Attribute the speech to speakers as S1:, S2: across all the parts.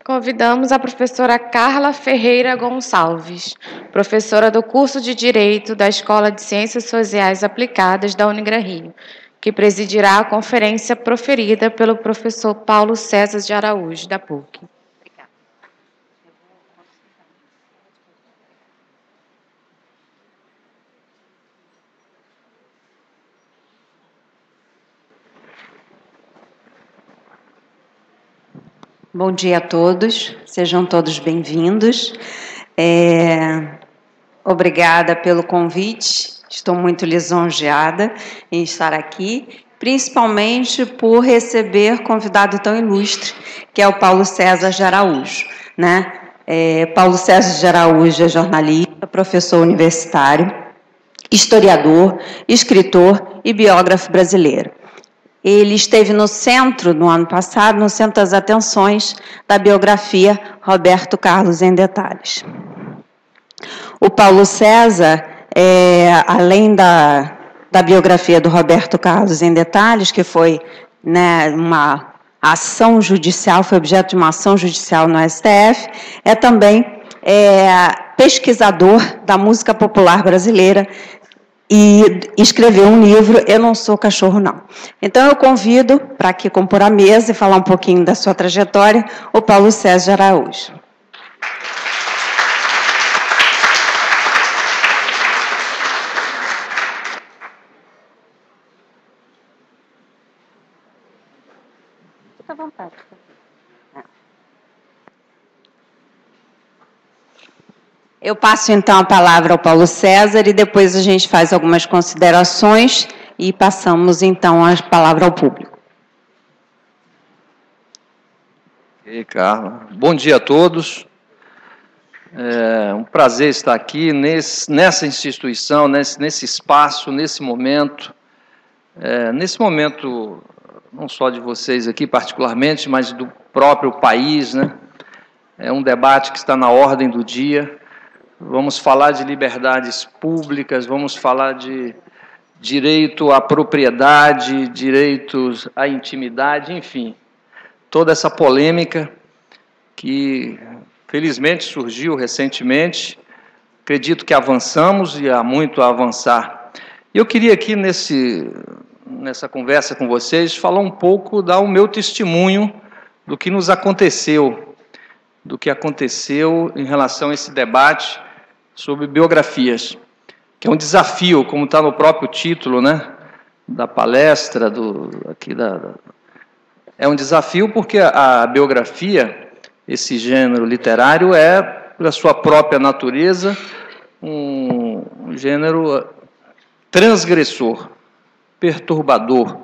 S1: Convidamos a professora Carla Ferreira Gonçalves, professora do curso de Direito da Escola de Ciências Sociais Aplicadas da Unigran Rio, que presidirá a conferência proferida pelo professor Paulo César de Araújo, da PUC.
S2: Bom dia a todos, sejam todos bem-vindos. Obrigada pelo convite, estou muito lisonjeada em estar aqui, principalmente por receber convidado tão ilustre, que é o Paulo César de Araújo, né? Paulo César de Araújo é jornalista, professor universitário, historiador, escritor e biógrafo brasileiro. Ele esteve no centro, no ano passado, no centro das atenções da biografia Roberto Carlos em Detalhes. O Paulo César, além da biografia do Roberto Carlos em Detalhes, que foi, né, uma ação judicial, foi objeto de uma ação judicial no STF, é também pesquisador da música popular brasileira, e escreveu um livro, Eu Não Sou Cachorro, Não. Então, eu convido para aqui compor a mesa e falar um pouquinho da sua trajetória, o Paulo César de Araújo. Fica à vontade. Eu passo, então, a palavra ao Paulo César e depois a gente faz algumas considerações e passamos, então, a palavra ao público.
S3: E aí, Carla. Bom dia a todos. É um prazer estar aqui nessa instituição, nesse espaço, nesse momento não só de vocês aqui particularmente, mas do próprio país, né? É um debate que está na ordem do dia. Vamos falar de liberdades públicas, vamos falar de direito à propriedade, direitos à intimidade, enfim, toda essa polêmica que, felizmente, surgiu recentemente. Acredito que avançamos e há muito a avançar. Eu queria aqui, nessa conversa com vocês, falar um pouco, dar o meu testemunho do que nos aconteceu, do que aconteceu em relação a esse debate sobre biografias, que é um desafio, como está no próprio título, né, da palestra, é um desafio porque a biografia, esse gênero literário, é, pela sua própria natureza, um gênero transgressor, perturbador.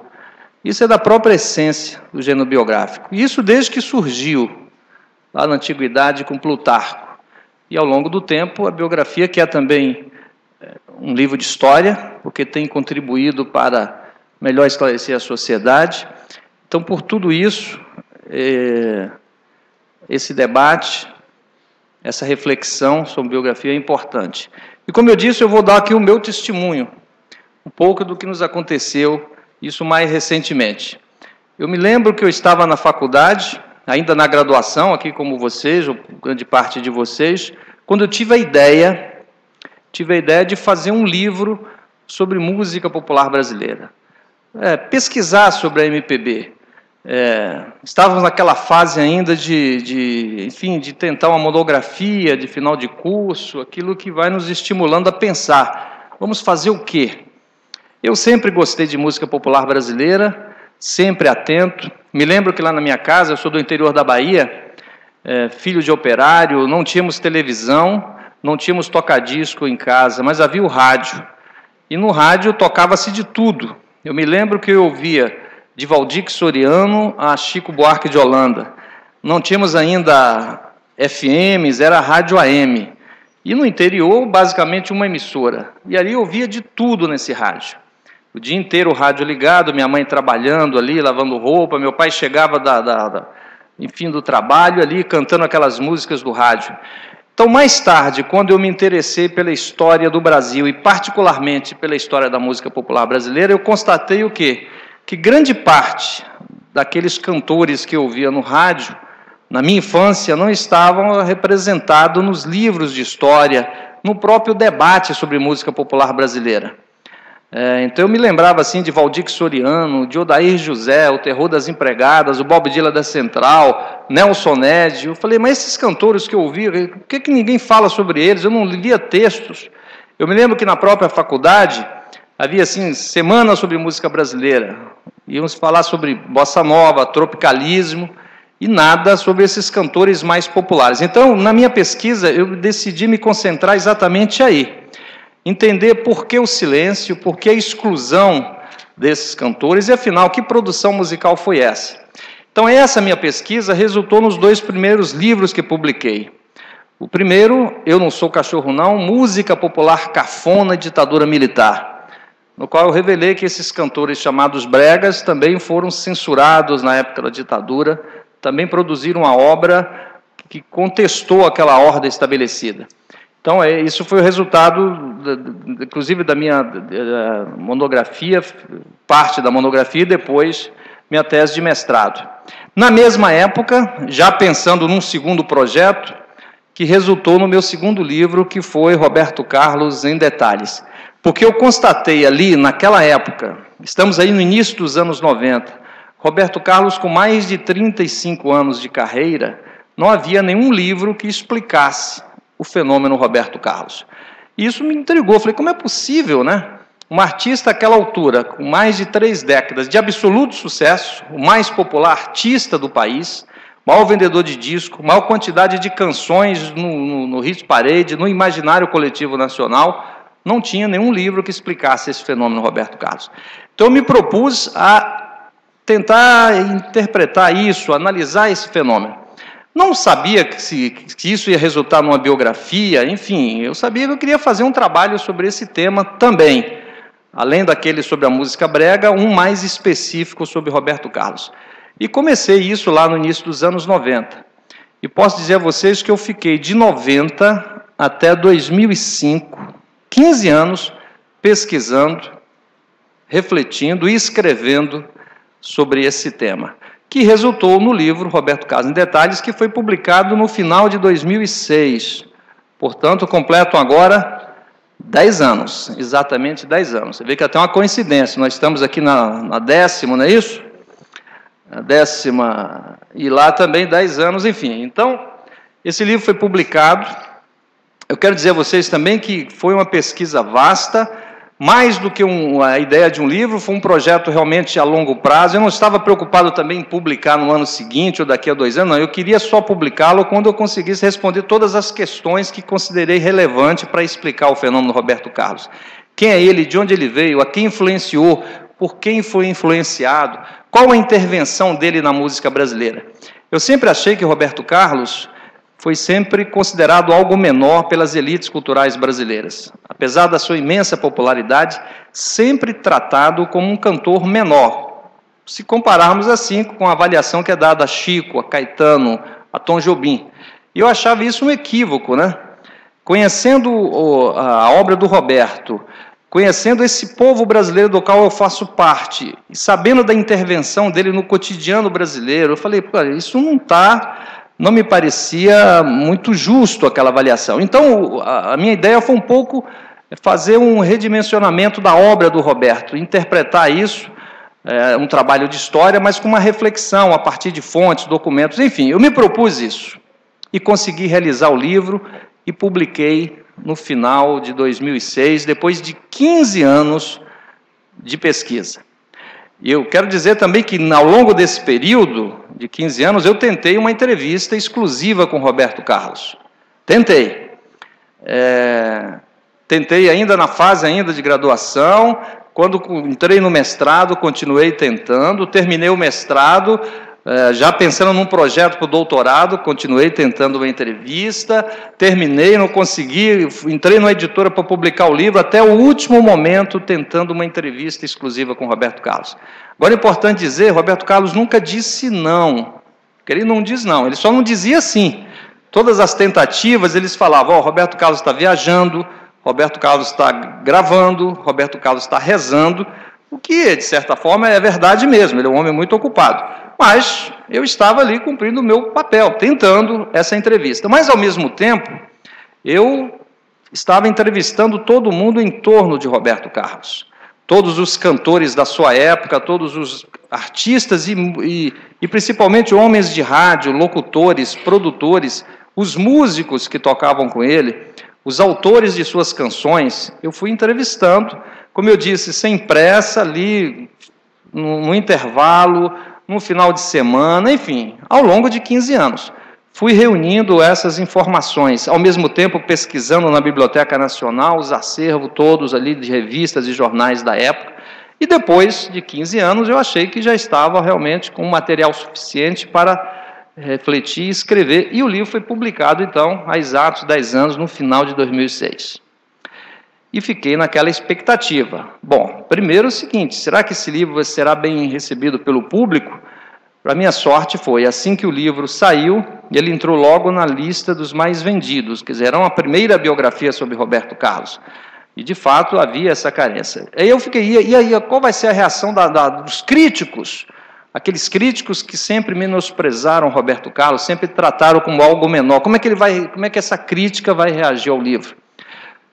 S3: Isso é da própria essência do gênero biográfico. Isso desde que surgiu, lá na Antiguidade, com Plutarco. E, ao longo do tempo, a biografia, que é também um livro de história, porque tem contribuído para melhor esclarecer a sociedade. Então, por tudo isso, esse debate, essa reflexão sobre biografia é importante. E, como eu disse, eu vou dar aqui o meu testemunho, um pouco do que nos aconteceu, isso mais recentemente. Eu me lembro que eu estava na faculdade, ainda na graduação, aqui como vocês, ou grande parte de vocês, quando eu tive a ideia de fazer um livro sobre música popular brasileira. Pesquisar sobre a MPB. Estávamos naquela fase ainda enfim, de tentar uma monografia de final de curso, aquilo que vai nos estimulando a pensar. Vamos fazer o quê? Eu sempre gostei de música popular brasileira, sempre atento. Me lembro que lá na minha casa, eu sou do interior da Bahia, filho de operário, não tínhamos televisão, não tínhamos toca-disco em casa, mas havia o rádio. E no rádio tocava-se de tudo. Eu me lembro que eu ouvia de Valdir Soriano a Chico Buarque de Holanda. Não tínhamos ainda FMs, era rádio AM. E no interior, basicamente, uma emissora. E ali eu ouvia de tudo nesse rádio. O dia inteiro o rádio ligado, minha mãe trabalhando ali, lavando roupa, meu pai chegava enfim, do trabalho ali, cantando aquelas músicas do rádio. Então, mais tarde, quando eu me interessei pela história do Brasil, e particularmente pela história da música popular brasileira, eu constatei o quê? Que grande parte daqueles cantores que eu ouvia no rádio na minha infância, não estavam representados nos livros de história, no próprio debate sobre música popular brasileira. Então eu me lembrava assim de Valdir Soriano, de Odair José, o Terror das Empregadas, o Bob Dylan da Central, Nelson Ned. Eu falei, mas esses cantores que eu ouvi, por que ninguém fala sobre eles? Eu não lia textos. Eu me lembro que na própria faculdade havia assim, semanas sobre música brasileira. Íamos falar sobre bossa nova, tropicalismo, e nada sobre esses cantores mais populares. Então, na minha pesquisa, eu decidi me concentrar exatamente aí. Entender por que o silêncio, por que a exclusão desses cantores, e afinal, que produção musical foi essa? Então, essa minha pesquisa resultou nos 2 primeiros livros que publiquei. O primeiro, Eu Não Sou Cachorro Não, Música Popular Cafona e Ditadura Militar, no qual eu revelei que esses cantores chamados bregas também foram censurados na época da ditadura, também produziram uma obra que contestou aquela ordem estabelecida. Então, isso foi o resultado, inclusive, da minha monografia, parte da monografia, e depois minha tese de mestrado. Na mesma época, já pensando num segundo projeto, que resultou no meu segundo livro, que foi Roberto Carlos em Detalhes. Porque eu constatei ali, naquela época, estamos aí no início dos anos 90, Roberto Carlos, com mais de 35 anos de carreira, não havia nenhum livro que explicasse o fenômeno Roberto Carlos. E isso me intrigou. Falei, como é possível, né? Um artista àquela altura, com mais de 3 décadas de absoluto sucesso, o mais popular artista do país, maior vendedor de disco, maior quantidade de canções no hit parade, no imaginário coletivo nacional, não tinha nenhum livro que explicasse esse fenômeno Roberto Carlos. Então eu me propus a tentar interpretar isso, analisar esse fenômeno. Não sabia que isso ia resultar numa biografia, enfim, eu sabia que eu queria fazer um trabalho sobre esse tema também, além daquele sobre a música brega, um mais específico sobre Roberto Carlos. E comecei isso lá no início dos anos 90. E posso dizer a vocês que eu fiquei de 90 até 2005, 15 anos, pesquisando, refletindo e escrevendo sobre esse tema, que resultou no livro Roberto Carlos em Detalhes, que foi publicado no final de 2006. Portanto, completam agora 10 anos, exatamente 10 anos. Você vê que até uma coincidência, nós estamos aqui na 10ª, não é isso? A 10ª, e lá também 10 anos, enfim. Então, esse livro foi publicado. Eu quero dizer a vocês também que foi uma pesquisa vasta, mais do que a ideia de um livro, foi um projeto realmente a longo prazo. Eu não estava preocupado também em publicar no ano seguinte ou daqui a 2 anos, não. Eu queria só publicá-lo quando eu conseguisse responder todas as questões que considerei relevante para explicar o fenômeno Roberto Carlos. Quem é ele, de onde ele veio, a quem influenciou, por quem foi influenciado, qual a intervenção dele na música brasileira. Eu sempre achei que Roberto Carlos foi sempre considerado algo menor pelas elites culturais brasileiras. Apesar da sua imensa popularidade, sempre tratado como um cantor menor, se compararmos assim com a avaliação que é dada a Chico, a Caetano, a Tom Jobim. E eu achava isso um equívoco, né? Conhecendo a obra do Roberto, conhecendo esse povo brasileiro do qual eu faço parte, e sabendo da intervenção dele no cotidiano brasileiro, eu falei, isso não me parecia muito justo aquela avaliação. Então, a minha ideia foi um pouco fazer um redimensionamento da obra do Roberto, interpretar isso, um trabalho de história, mas com uma reflexão a partir de fontes, documentos, enfim, eu me propus isso. E consegui realizar o livro e publiquei no final de 2006, depois de 15 anos de pesquisa. E eu quero dizer também que, ao longo desse período de 15 anos, eu tentei uma entrevista exclusiva com Roberto Carlos. Tentei. Tentei ainda na fase de graduação, quando entrei no mestrado, continuei tentando, terminei o mestrado, já pensando num projeto para o doutorado, continuei tentando uma entrevista, terminei, não consegui, entrei numa editora para publicar o livro, até o último momento tentando uma entrevista exclusiva com Roberto Carlos. Agora é importante dizer, Roberto Carlos nunca disse não, porque ele não diz não, ele só não dizia sim. Todas as tentativas, eles falavam, Roberto Carlos está viajando, Roberto Carlos está gravando, Roberto Carlos está rezando, o que, de certa forma, é verdade mesmo, ele é um homem muito ocupado. Mas eu estava ali cumprindo o meu papel, tentando essa entrevista. Mas, ao mesmo tempo, eu estava entrevistando todo mundo em torno de Roberto Carlos. Todos os cantores da sua época, todos os artistas e principalmente homens de rádio, locutores, produtores, os músicos que tocavam com ele, os autores de suas canções, eu fui entrevistando, como eu disse, sem pressa, ali no intervalo, no final de semana, enfim, ao longo de 15 anos. Fui reunindo essas informações, ao mesmo tempo pesquisando na Biblioteca Nacional os acervos todos ali de revistas e jornais da época, e depois de 15 anos eu achei que já estava realmente com material suficiente para refletir e escrever, e o livro foi publicado, então, há exatos 10 anos, no final de 2006. E fiquei naquela expectativa. Bom, primeiro é o seguinte, será que esse livro será bem recebido pelo público? Para minha sorte foi, assim que o livro saiu, ele entrou logo na lista dos mais vendidos, quer dizer, era uma primeira biografia sobre Roberto Carlos. E, de fato, havia essa carência. Aí eu fiquei, e aí, qual vai ser a reação dos críticos? Aqueles críticos que sempre menosprezaram Roberto Carlos, sempre trataram como algo menor. Como é que essa crítica vai reagir ao livro?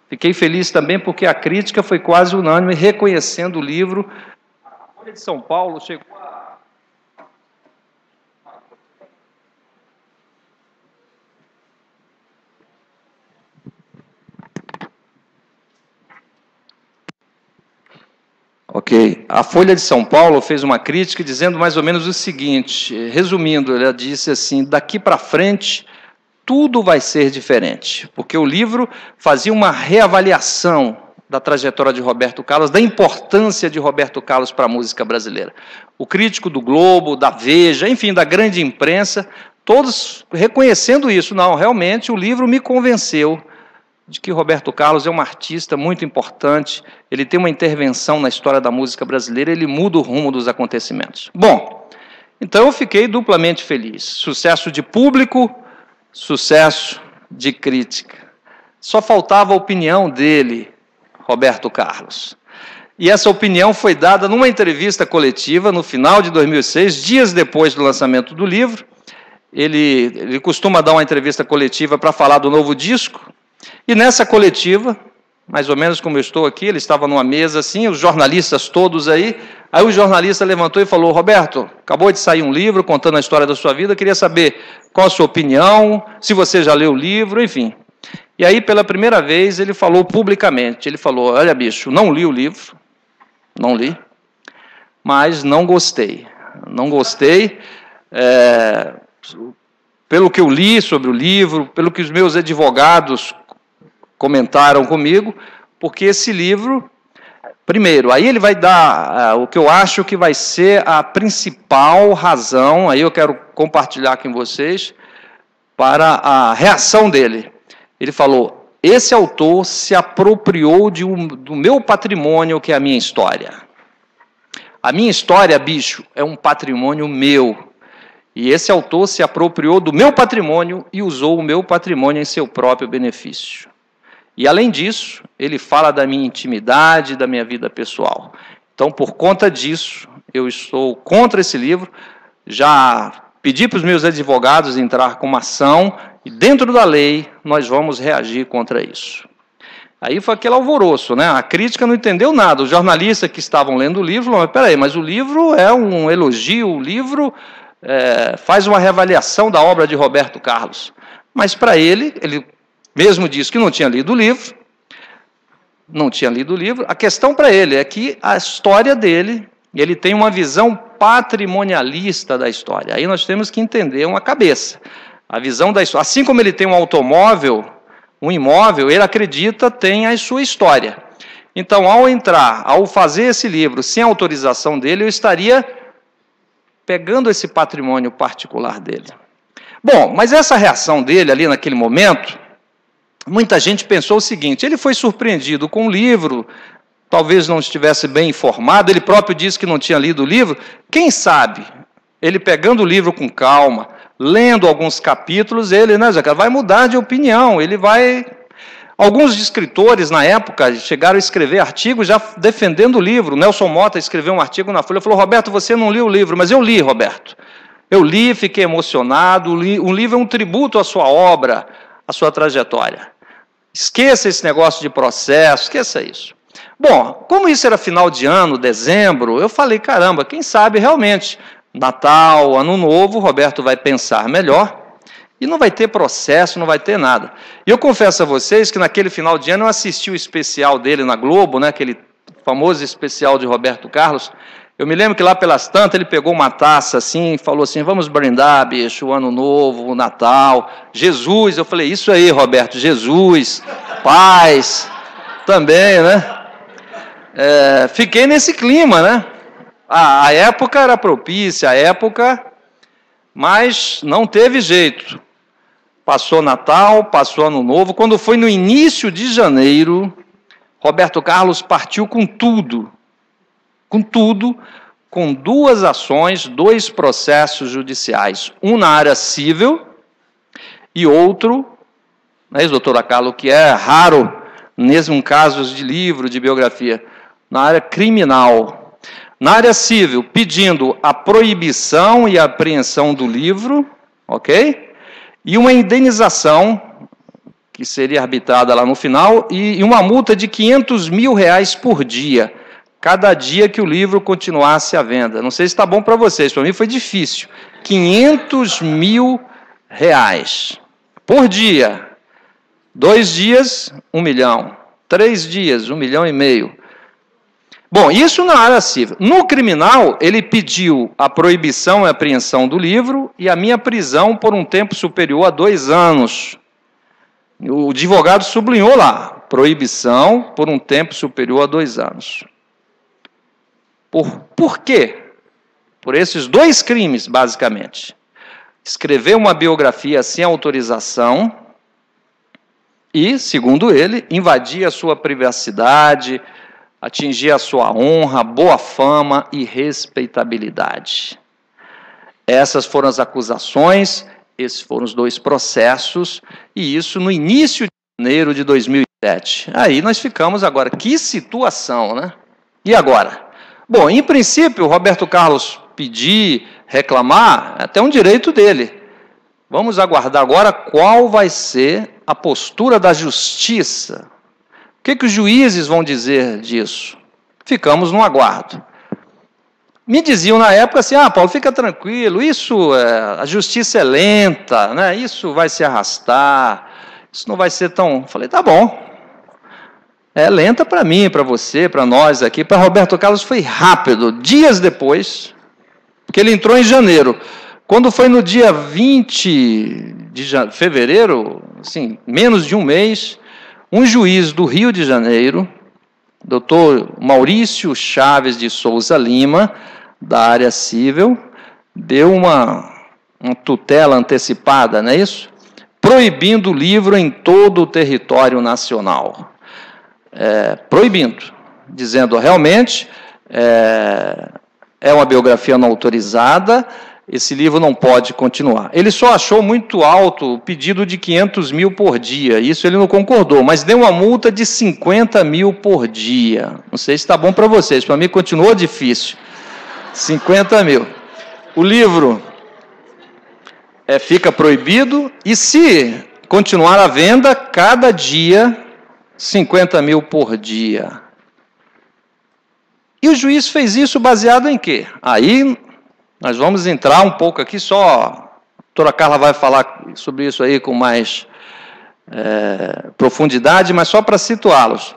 S3: Fiquei feliz também porque a crítica foi quase unânime, reconhecendo o livro. A Folha de São Paulo chegou a... Ok. A Folha de São Paulo fez uma crítica dizendo mais ou menos o seguinte, resumindo, ela disse assim, daqui para frente tudo vai ser diferente, porque o livro fazia uma reavaliação da trajetória de Roberto Carlos, da importância de Roberto Carlos para a música brasileira. O crítico do Globo, da Veja, enfim, da grande imprensa, todos reconhecendo isso. Não, realmente o livro me convenceu de que Roberto Carlos é um artista muito importante, ele tem uma intervenção na história da música brasileira, ele muda o rumo dos acontecimentos. Bom, então eu fiquei duplamente feliz. Sucesso de público, sucesso de crítica. Só faltava a opinião dele, Roberto Carlos. E essa opinião foi dada numa entrevista coletiva no final de 2006, dias depois do lançamento do livro. Ele costuma dar uma entrevista coletiva para falar do novo disco, e nessa coletiva, mais ou menos como eu estou aqui, ele estava numa mesa assim, os jornalistas todos aí o jornalista levantou e falou, Roberto, acabou de sair um livro contando a história da sua vida, queria saber qual a sua opinião, se você já leu o livro, enfim. E aí, pela primeira vez, ele falou publicamente, ele falou, olha, bicho, não li o livro, não li, mas não gostei. Não gostei, pelo que eu li sobre o livro, pelo que os meus advogados comentaram comigo, porque esse livro, primeiro, aí ele vai dar o que eu acho que vai ser a principal razão, aí eu quero compartilhar com vocês, para a reação dele. Ele falou, esse autor se apropriou do meu patrimônio, que é a minha história. A minha história, bicho, é um patrimônio meu. E esse autor se apropriou do meu patrimônio e usou o meu patrimônio em seu próprio benefício. E, além disso, ele fala da minha intimidade, da minha vida pessoal. Então, por conta disso, eu estou contra esse livro, já pedi para os meus advogados entrar com uma ação, e dentro da lei, nós vamos reagir contra isso. Aí foi aquele alvoroço, né? A crítica não entendeu nada. Os jornalistas que estavam lendo o livro falaram, peraí, mas o livro é um elogio, o livro faz uma reavaliação da obra de Roberto Carlos. Mas para ele mesmo disse que não tinha lido o livro, a questão para ele é que a história dele, ele tem uma visão patrimonialista da história. Aí nós temos que entender uma cabeça. A visão da história, assim como ele tem um automóvel, um imóvel, ele acredita tem a sua história. Então, ao fazer esse livro sem autorização dele, eu estaria pegando esse patrimônio particular dele. Bom, mas essa reação dele ali naquele momento, muita gente pensou o seguinte, ele foi surpreendido com o livro, talvez não estivesse bem informado, ele próprio disse que não tinha lido o livro, quem sabe, ele pegando o livro com calma, lendo alguns capítulos, ele vai mudar de opinião, ele vai... Alguns escritores, na época, chegaram a escrever artigos já defendendo o livro. Nelson Motta escreveu um artigo na Folha e falou: Roberto, você não leu o livro, mas eu li, Roberto. Eu li, fiquei emocionado. O livro é um tributo à sua obra, à sua trajetória. Esqueça esse negócio de processo, esqueça isso. Bom, como isso era final de ano, dezembro, eu falei, caramba, quem sabe realmente, Natal, Ano Novo, o Roberto vai pensar melhor e não vai ter processo, não vai ter nada. E eu confesso a vocês que naquele final de ano eu assisti o especial dele na Globo, né, aquele famoso especial de Roberto Carlos. Eu me lembro que lá pelas tantas ele pegou uma taça assim e falou assim, vamos brindar, bicho, o Ano Novo, o Natal, Jesus. Eu falei, isso aí, Roberto, Jesus, paz, também, né? Fiquei nesse clima, né? A época era propícia, mas não teve jeito. Passou Natal, passou Ano Novo. Quando foi no início de janeiro, Roberto Carlos partiu com tudo, com duas ações, 2 processos judiciais. Um na área civil e outro, não é isso, doutora Carla, que é raro, mesmo em casos de livro, de biografia, na área criminal. Na área civil, pedindo a proibição e a apreensão do livro, ok? E uma indenização, que seria arbitrada lá no final, e uma multa de R$500 mil por dia, cada dia que o livro continuasse à venda. Não sei se está bom para vocês, para mim foi difícil. R$500 mil por dia. 2 dias, 1 milhão. 3 dias, 1,5 milhão. Bom, isso na área civil. No criminal, ele pediu a proibição e apreensão do livro e a minha prisão por um tempo superior a 2 anos. O advogado sublinhou lá, proibição por um tempo superior a 2 anos. Por quê? Por esses 2 crimes, basicamente. Escrever uma biografia sem autorização e, segundo ele, invadir a sua privacidade, atingir a sua honra, boa fama e respeitabilidade. Essas foram as acusações, esses foram os 2 processos, e isso no início de janeiro de 2007. Aí nós ficamos agora, que situação, né? E agora? Bom, em princípio, o Roberto Carlos pedir, reclamar, é até um direito dele. Vamos aguardar agora qual vai ser a postura da justiça. O que os juízes vão dizer disso? Ficamos no aguardo. Me diziam na época assim, Paulo, fica tranquilo, a justiça é lenta, né? Isso vai se arrastar, isso não vai ser tão... Falei, tá bom. É lenta para mim, para você, para nós aqui. Para Roberto Carlos foi rápido, dias depois, porque ele entrou em janeiro. Quando foi no dia 20 de fevereiro, assim, menos de um mês, um juiz do Rio de Janeiro, doutor Maurício Chaves de Souza Lima, da área civil, deu uma tutela antecipada, não é isso? Proibindo o livro em todo o território nacional. Proibindo, dizendo realmente é uma biografia não autorizada, esse livro não pode continuar. Ele só achou muito alto o pedido de 500 mil por dia, isso ele não concordou, mas deu uma multa de 50 mil por dia. Não sei se está bom para vocês, para mim continuou difícil. 50 mil. O livro fica proibido e se continuar à venda, cada dia 50 mil por dia. E o juiz fez isso baseado em quê? Aí nós vamos entrar um pouco aqui só, a doutora Carla vai falar sobre isso aí com mais profundidade, mas só para situá-los.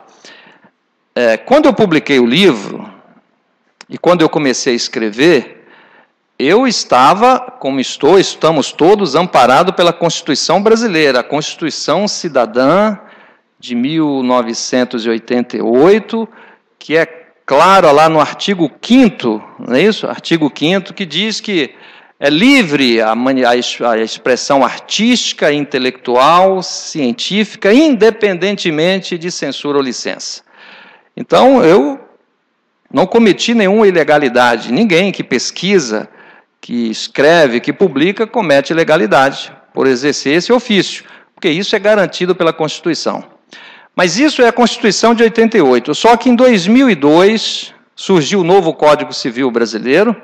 S3: Quando eu publiquei o livro, e quando eu comecei a escrever, eu estava, como estamos todos amparados pela Constituição brasileira, a Constituição Cidadã de 1988, que é claro lá no artigo 5º, não é isso? Artigo 5º, que diz que é livre a expressão artística, intelectual, científica, independentemente de censura ou licença. Então, eu não cometi nenhuma ilegalidade. Ninguém que pesquisa, que escreve, que publica, comete ilegalidade por exercer esse ofício, porque isso é garantido pela Constituição. Mas isso é a Constituição de 88. Só que em 2002 surgiu o novo Código Civil brasileiro,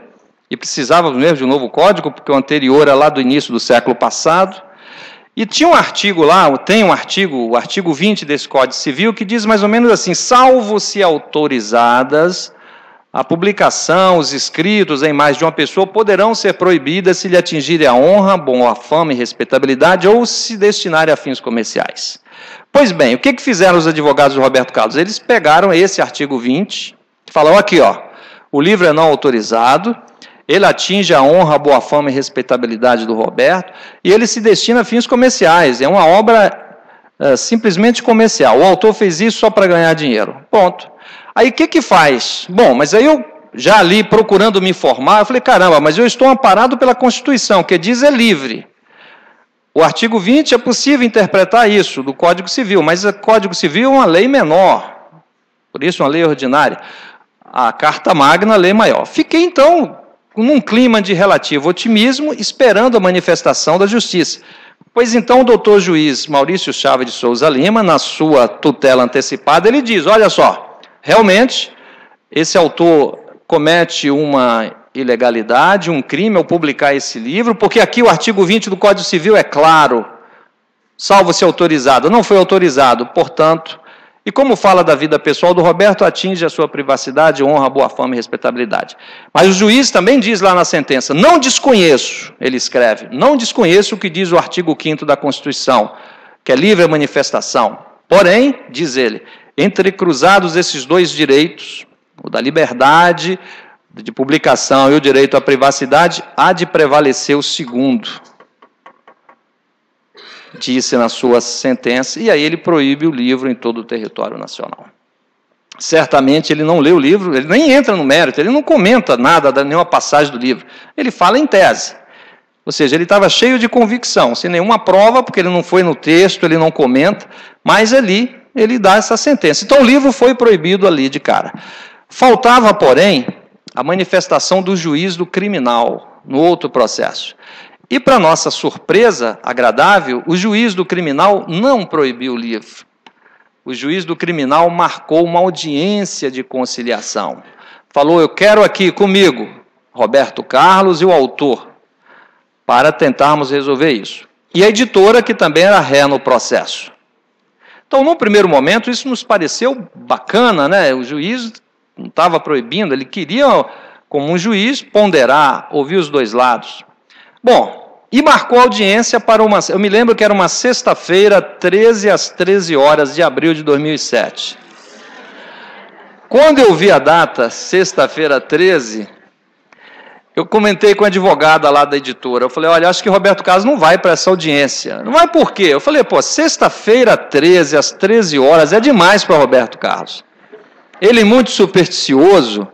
S3: e precisávamos mesmo de um novo código, porque o anterior era lá do início do século passado. E tinha um artigo lá, tem um artigo, o artigo 20 desse Código Civil, que diz mais ou menos assim: salvo se autorizadas, a publicação, os escritos em mais de uma pessoa poderão ser proibidas se lhe atingirem a honra, a fama e respeitabilidade ou se destinarem a fins comerciais. Pois bem, o que fizeram os advogados do Roberto Carlos? Eles pegaram esse artigo 20 e falaram aqui, ó, o livro é não autorizado, ele atinge a honra, a boa fama e respeitabilidade do Roberto, e ele se destina a fins comerciais, é uma obra simplesmente comercial. O autor fez isso só para ganhar dinheiro. Ponto. Aí o que faz? Bom, mas aí eu já ali procurando me informar, eu falei, caramba, mas eu estou amparado pela Constituição, que diz é livre. O artigo 20 é possível interpretar isso do Código Civil, mas o Código Civil é uma lei menor, por isso uma lei ordinária. A Carta Magna, a lei maior. Fiquei, então, num clima de relativo otimismo, esperando a manifestação da Justiça. Pois então o doutor juiz Maurício Chaves de Souza Lima, na sua tutela antecipada, ele diz, olha só, realmente, esse autor comete uma ilegalidade, um crime ao publicar esse livro, porque aqui o artigo 20 do Código Civil é claro, salvo se autorizado, não foi autorizado, portanto, e como fala da vida pessoal do Roberto, atinge a sua privacidade, honra, boa fama e respeitabilidade. Mas o juiz também diz lá na sentença, não desconheço, ele escreve, não desconheço o que diz o artigo 5º da Constituição, que é livre a manifestação. Porém, diz ele, entrecruzados esses dois direitos, o da liberdade de publicação e o direito à privacidade, há de prevalecer o segundo, disse na sua sentença, e aí ele proíbe o livro em todo o território nacional. Certamente ele não lê o livro, ele nem entra no mérito, ele não comenta nada, nenhuma passagem do livro, ele fala em tese. Ou seja, ele estava cheio de convicção, sem nenhuma prova, porque ele não foi no texto, ele não comenta, mas ali ele dá essa sentença. Então o livro foi proibido ali de cara. Faltava, porém, a manifestação do juiz do criminal no outro processo. E, para nossa surpresa agradável, o juiz do criminal não proibiu o livro. O juiz do criminal marcou uma audiência de conciliação. Falou, eu quero aqui comigo Roberto Carlos e o autor, para tentarmos resolver isso. E a editora, que também era ré no processo. Então, no primeiro momento, isso nos pareceu bacana, né? O juiz não estava proibindo, ele queria, como um juiz, ponderar, ouvir os dois lados. Bom, e marcou audiência para uma... Eu me lembro que era uma sexta-feira, 13 às 13 horas de abril de 2007. Quando eu vi a data, sexta-feira 13, eu comentei com a advogada lá da editora. Eu falei, olha, acho que o Roberto Carlos não vai para essa audiência. Não vai por quê? Eu falei, pô, sexta-feira 13 às 13 horas é demais para o Roberto Carlos. Ele, muito supersticioso,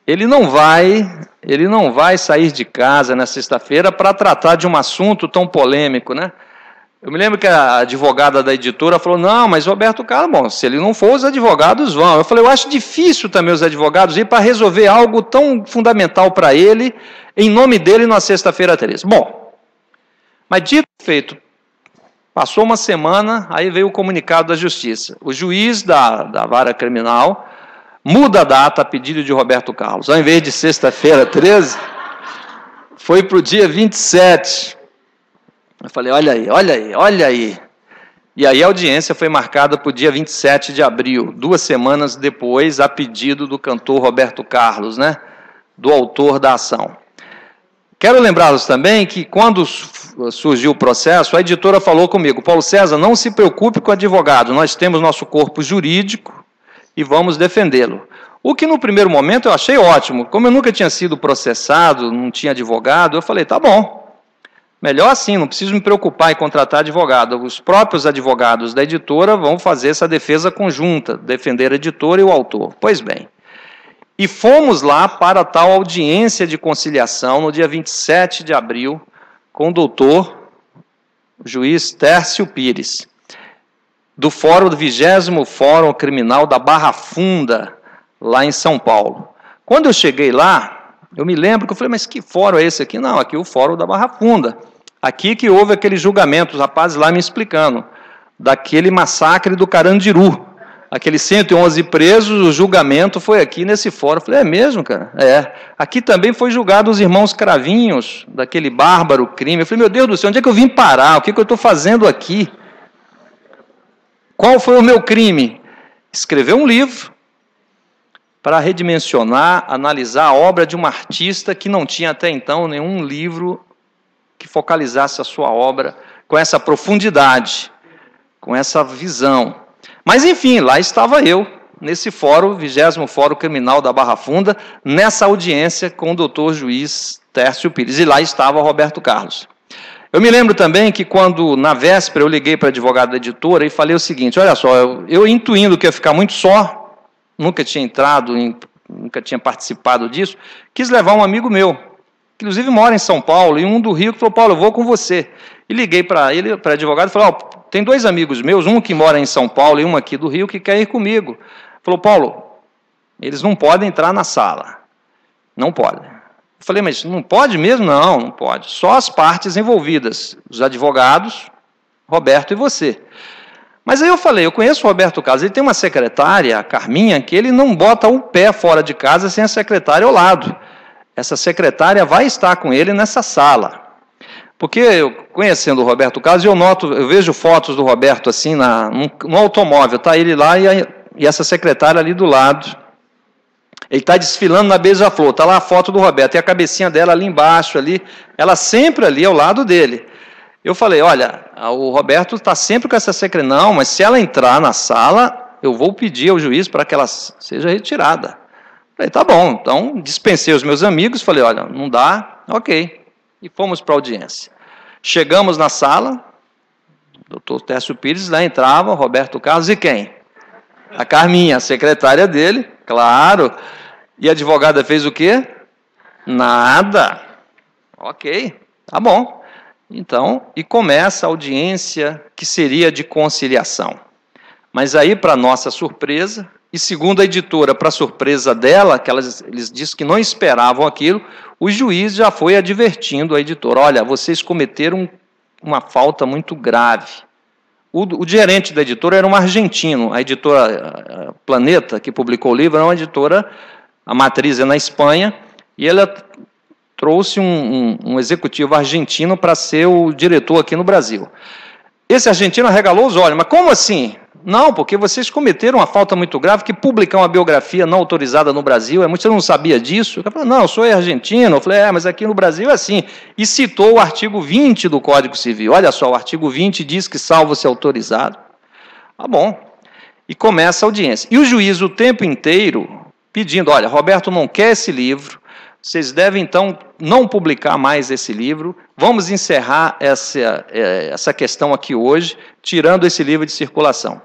S3: ele não vai sair de casa na sexta-feira para tratar de um assunto tão polêmico, né? Eu me lembro que a advogada da editora falou, não, mas Roberto Carlos, bom, se ele não for, os advogados vão. Eu falei, eu acho difícil também os advogados ir para resolver algo tão fundamental para ele, em nome dele, na sexta-feira 13. Bom, mas dito e feito, passou uma semana, aí veio o comunicado da Justiça. O juiz da vara criminal muda a data a pedido de Roberto Carlos. Ao invés de sexta-feira 13, foi para o dia 27. Eu falei, olha aí, olha aí, olha aí. E aí a audiência foi marcada para o dia 27 de abril, 2 semanas depois, a pedido do cantor Roberto Carlos, né, do autor da ação. Quero lembrá-los também que, quando surgiu o processo, a editora falou comigo, Paulo César, não se preocupe com o advogado, nós temos nosso corpo jurídico e vamos defendê-lo. O que, no primeiro momento, eu achei ótimo. Como eu nunca tinha sido processado, não tinha advogado, eu falei, tá bom. Melhor assim, não preciso me preocupar em contratar advogado. Os próprios advogados da editora vão fazer essa defesa conjunta, defender a editora e o autor. Pois bem. E fomos lá para tal audiência de conciliação no dia 27 de abril com o doutor juiz Tércio Pires, do Fórum, do 20º Fórum Criminal da Barra Funda, lá em São Paulo. Quando eu cheguei lá, eu me lembro que eu falei, mas que fórum é esse aqui? Não, aqui é o Fórum da Barra Funda. Aqui que houve aquele julgamento, os rapazes lá me explicando, daquele massacre do Carandiru. Aqueles 111 presos, o julgamento foi aqui nesse fórum. Eu falei, é mesmo, cara? É. Aqui também foi julgado os irmãos Cravinhos, daquele bárbaro crime. Eu falei, meu Deus do céu, onde é que eu vim parar? O que eu estou fazendo aqui? Qual foi o meu crime? Escrever um livro para redimensionar, analisar a obra de um artista que não tinha até então nenhum livro que focalizasse a sua obra com essa profundidade, com essa visão. Mas, enfim, lá estava eu, nesse fórum, 20º Fórum Criminal da Barra Funda, nessa audiência com o doutor juiz Tércio Pires. E lá estava o Roberto Carlos. Eu me lembro também que quando, na véspera, eu liguei para a advogada da editora e falei o seguinte, olha só, eu intuindo que ia ficar muito só, nunca tinha entrado, nunca tinha participado disso, quis levar um amigo meu, que inclusive mora em São Paulo, e um do Rio, que falou, Paulo, eu vou com você. E liguei para ele, para a advogada, e falei, ó, tem 2 amigos meus, um que mora em São Paulo e um aqui do Rio, que quer ir comigo. Falou, Paulo, eles não podem entrar na sala. Não podem. Eu falei, mas não pode mesmo? Não, não pode. Só as partes envolvidas, os advogados, Roberto e você. Mas aí eu falei, eu conheço o Roberto Carlos, ele tem uma secretária, a Carminha, que ele não bota o pé fora de casa sem a secretária ao lado. Essa secretária vai estar com ele nessa sala. Porque eu, conhecendo o Roberto Carlos, eu vejo fotos do Roberto assim, no automóvel, está ele lá e essa secretária ali do lado. Ele está desfilando na Beija-Flor, está lá a foto do Roberto, e a cabecinha dela ali embaixo, ali, ela sempre ali ao lado dele. Eu falei, olha, o Roberto está sempre com essa secretária, não, mas se ela entrar na sala, eu vou pedir ao juiz para que ela seja retirada. Falei, tá bom, então dispensei os meus amigos, falei, olha, não dá, ok. E fomos para a audiência. Chegamos na sala, o doutor Tércio Pires, lá entrava o Roberto Carlos e quem? A Carminha, a secretária dele, claro. E a advogada fez o quê? Nada. Ok, tá bom. Então, e começa a audiência que seria de conciliação. Mas aí, para nossa surpresa, e segundo a editora, para surpresa dela, que eles disseram que não esperavam aquilo, o juiz já foi advertindo a editora, olha, vocês cometeram uma falta muito grave. O gerente da editora era um argentino, a editora Planeta, que publicou o livro, era uma editora, a matriz é na Espanha, e ela trouxe um executivo argentino para ser o diretor aqui no Brasil. Esse argentino arregalou os olhos, mas como assim? Não, porque vocês cometeram uma falta muito grave, que publicar uma biografia não autorizada no Brasil, você não sabia disso? Eu falei, não, eu sou argentino. Eu falei, mas aqui no Brasil é assim. E citou o artigo 20 do Código Civil. Olha só, o artigo 20 diz que salvo se autorizado. Tá bom. E começa a audiência. E o juiz o tempo inteiro pedindo, olha, Roberto não quer esse livro, vocês devem, então, não publicar mais esse livro, vamos encerrar essa questão aqui hoje, tirando esse livro de circulação.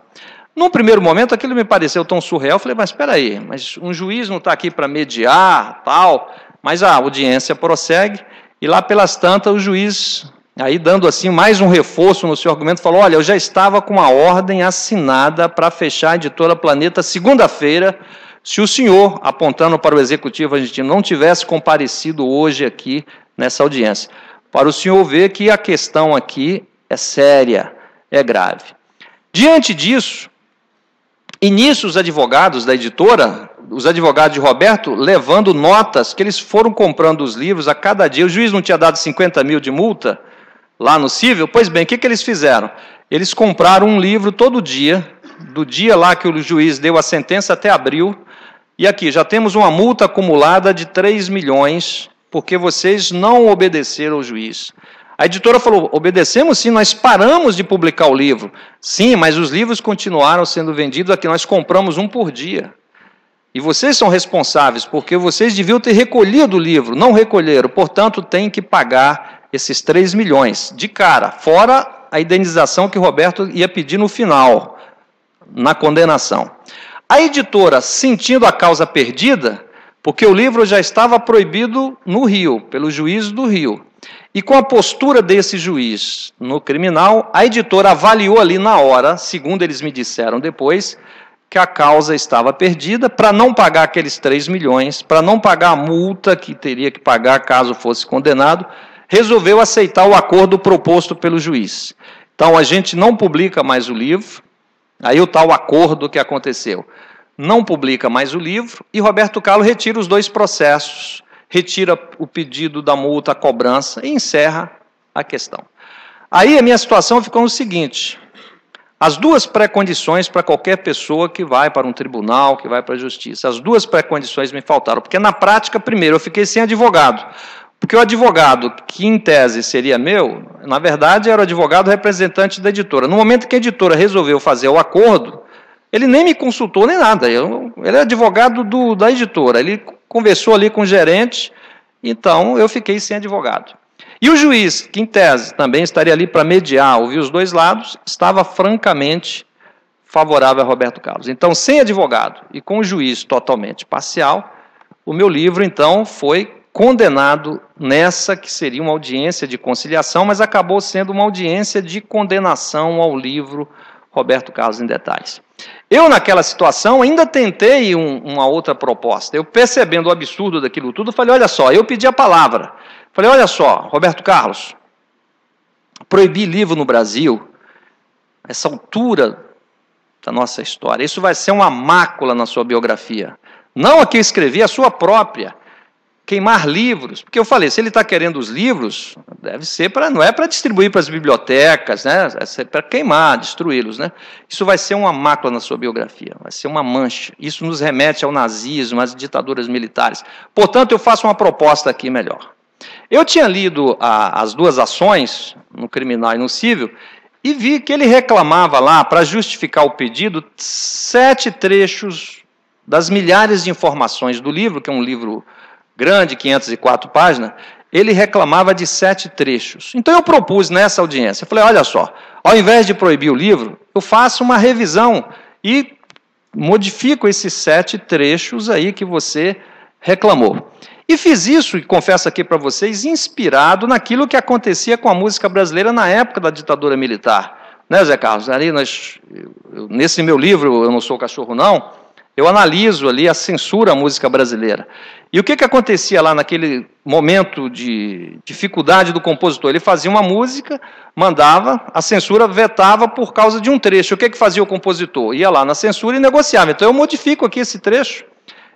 S3: Num primeiro momento, aquilo me pareceu tão surreal, eu falei, mas espera aí, mas um juiz não está aqui para mediar, tal, mas a audiência prossegue, e lá pelas tantas o juiz, aí dando assim mais um reforço no seu argumento, falou, olha, eu já estava com uma ordem assinada para fechar a editora Planeta segunda-feira, se o senhor, apontando para o executivo argentino, não tivesse comparecido hoje aqui nessa audiência, para o senhor ver que a questão aqui é séria, é grave. Diante disso, e nisso os advogados da editora, os advogados de Roberto, levando notas que eles foram comprando os livros a cada dia, o juiz não tinha dado 50 mil de multa lá no cível, pois bem, o que eles fizeram? Eles compraram um livro todo dia, do dia lá que o juiz deu a sentença até abril, e aqui já temos uma multa acumulada de 3 milhões, porque vocês não obedeceram ao juiz. A editora falou, obedecemos sim, nós paramos de publicar o livro. Sim, mas os livros continuaram sendo vendidos aqui, nós compramos um por dia. E vocês são responsáveis, porque vocês deviam ter recolhido o livro, não recolheram, portanto, tem que pagar esses 3 milhões de cara, fora a indenização que o Roberto ia pedir no final, na condenação. A editora, sentindo a causa perdida, porque o livro já estava proibido no Rio, pelo juiz do Rio, e com a postura desse juiz no criminal, a editora avaliou ali na hora, segundo eles me disseram depois, que a causa estava perdida, para não pagar aqueles 3 milhões, para não pagar a multa que teria que pagar caso fosse condenado, resolveu aceitar o acordo proposto pelo juiz. Então, a gente não publica mais o livro, aí o tal acordo que aconteceu. Não publica mais o livro e Roberto Carlos retira os 2 processos, retira o pedido da multa, a cobrança e encerra a questão. Aí a minha situação ficou no seguinte: as 2 pré-condições para qualquer pessoa que vai para um tribunal, que vai para a justiça, as 2 pré-condições me faltaram, porque na prática, primeiro, eu fiquei sem advogado, porque o advogado, que em tese seria meu, na verdade era o advogado representante da editora. No momento que a editora resolveu fazer o acordo, ele nem me consultou nem nada, ele é advogado da editora, ele conversou ali com o gerente, então eu fiquei sem advogado. E o juiz, que em tese também estaria ali para mediar, ouvir os 2 lados, estava francamente favorável a Roberto Carlos. Então, sem advogado e com o juiz totalmente parcial, o meu livro, então, foi condenado nessa que seria uma audiência de conciliação, mas acabou sendo uma audiência de condenação ao livro Roberto Carlos em Detalhes. Eu, naquela situação, ainda tentei uma outra proposta. Eu, percebendo o absurdo daquilo tudo, falei, olha só, eu pedi a palavra. Falei, olha só, Roberto Carlos, proibir livro no Brasil, essa altura da nossa história, isso vai ser uma mácula na sua biografia. Não a que eu escrevi, a sua própria. Queimar livros, porque eu falei, se ele está querendo os livros, deve ser não é para distribuir para as bibliotecas, né? É para queimar, destruí-los, né? Isso vai ser uma mácula na sua biografia, vai ser uma mancha. Isso nos remete ao nazismo, às ditaduras militares. Portanto, eu faço uma proposta aqui melhor. Eu tinha lido as 2 ações, no criminal e no civil, e vi que ele reclamava lá, para justificar o pedido, 7 trechos das milhares de informações do livro, que é um livro grande, 504 páginas, ele reclamava de 7 trechos. Então eu propus nessa audiência, eu falei, olha só, ao invés de proibir o livro, eu faço uma revisão e modifico esses 7 trechos aí que você reclamou. E fiz isso, e confesso aqui para vocês, inspirado naquilo que acontecia com a música brasileira na época da ditadura militar. Né, Zé Carlos? Ali nesse meu livro, Eu Não Sou Cachorro Não, eu analiso ali a censura à música brasileira. E o que acontecia lá naquele momento de dificuldade do compositor? Ele fazia uma música, mandava, a censura vetava por causa de um trecho. O que fazia o compositor? Ia lá na censura e negociava. Então eu modifico aqui esse trecho.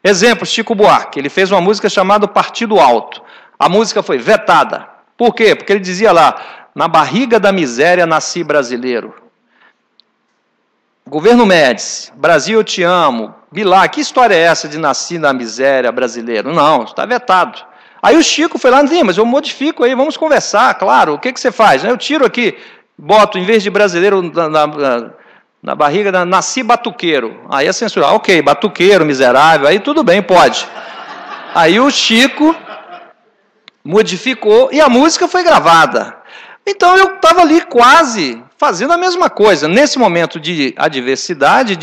S3: Exemplo, Chico Buarque, ele fez uma música chamada Partido Alto. A música foi vetada. Por quê? Porque ele dizia lá, na barriga da miséria nasci brasileiro. Governo Médici, Brasil eu te amo, Vilar, que história é essa de nascer na miséria brasileiro? Não, está vetado. Aí o Chico foi lá, mas eu modifico aí, vamos conversar, claro, o que você faz? Eu tiro aqui, boto, em vez de brasileiro, na barriga, nasci batuqueiro. Aí a censura, ok, batuqueiro, miserável, aí tudo bem, pode. Aí o Chico modificou e a música foi gravada. Então eu estava ali quase fazendo a mesma coisa. Nesse momento de adversidade,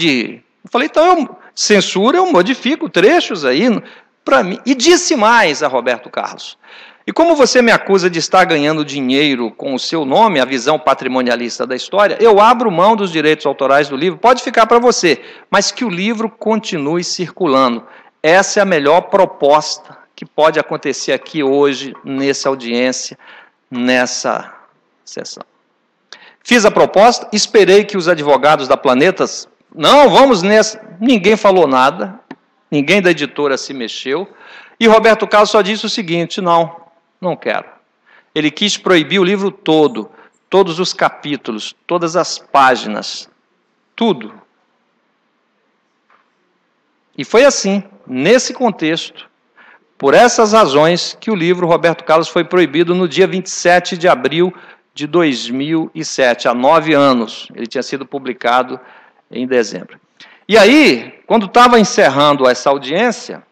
S3: eu falei, então censura, eu modifico trechos aí para mim. E disse mais a Roberto Carlos. E como você me acusa de estar ganhando dinheiro com o seu nome, a visão patrimonialista da história, eu abro mão dos direitos autorais do livro, pode ficar para você, mas que o livro continue circulando. Essa é a melhor proposta que pode acontecer aqui hoje, nessa audiência, nessa sessão. Fiz a proposta, esperei que os advogados da Planetas, não, vamos nessa, ninguém falou nada, ninguém da editora se mexeu, e Roberto Carlos só disse o seguinte, não quero. Ele quis proibir o livro todo, todos os capítulos, todas as páginas, tudo. E foi assim, nesse contexto, por essas razões, que o livro Roberto Carlos foi proibido no dia 27 de abril de 2007, há 9 anos. Ele tinha sido publicado em dezembro. E aí, quando estava encerrando essa audiência,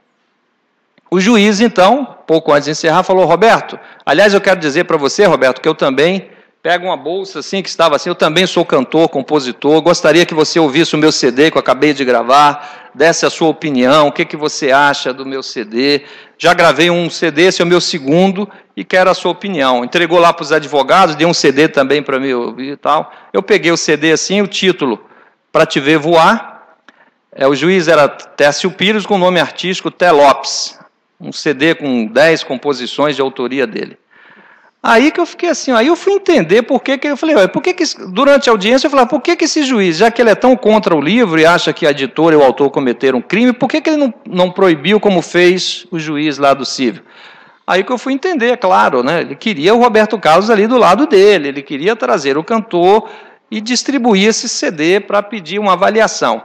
S3: o juiz, então, pouco antes de encerrar, falou, Roberto, aliás, eu quero dizer para você, Roberto, que eu também pego uma bolsa assim, que estava assim, eu também sou cantor, compositor, gostaria que você ouvisse o meu CD que eu acabei de gravar, desse a sua opinião, o que você acha do meu CD. Já gravei um CD, esse é o meu segundo, e quero a sua opinião. Entregou lá para os advogados, deu um CD também para mim ouvir e tal. Eu peguei o CD assim, o título, Pra Te Ver Voar. O juiz era Tércio Pires, com o nome artístico Té Lopes. Um CD com 10 composições de autoria dele. Aí que eu fiquei assim, aí eu fui entender por que eu falei, olha, por que durante a audiência eu falei, por que esse juiz, já que ele é tão contra o livro e acha que a editora e o autor cometeram um crime, por que ele não proibiu como fez o juiz lá do civil? Aí que eu fui entender, claro, né? Ele queria o Roberto Carlos ali do lado dele, ele queria trazer o cantor e distribuir esse CD para pedir uma avaliação.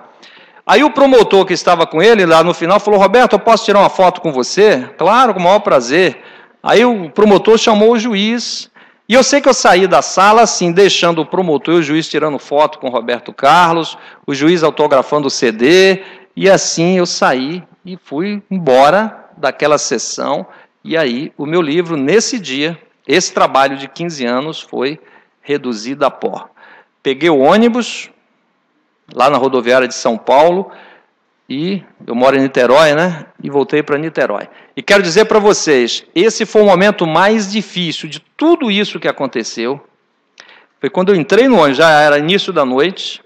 S3: Aí o promotor que estava com ele lá no final falou, Roberto, eu posso tirar uma foto com você? Claro, com o maior prazer. Aí o promotor chamou o juiz, e eu sei que eu saí da sala assim, deixando o promotor e o juiz tirando foto com o Roberto Carlos, o juiz autografando o CD, e assim eu saí e fui embora daquela sessão, e aí o meu livro, nesse dia, esse trabalho de 15 anos foi reduzido a pó. Peguei o ônibus, lá na rodoviária de São Paulo, e eu moro em Niterói, né? E voltei para Niterói. E quero dizer para vocês, esse foi o momento mais difícil de tudo isso que aconteceu. Foi quando eu entrei no ônibus, já era início da noite.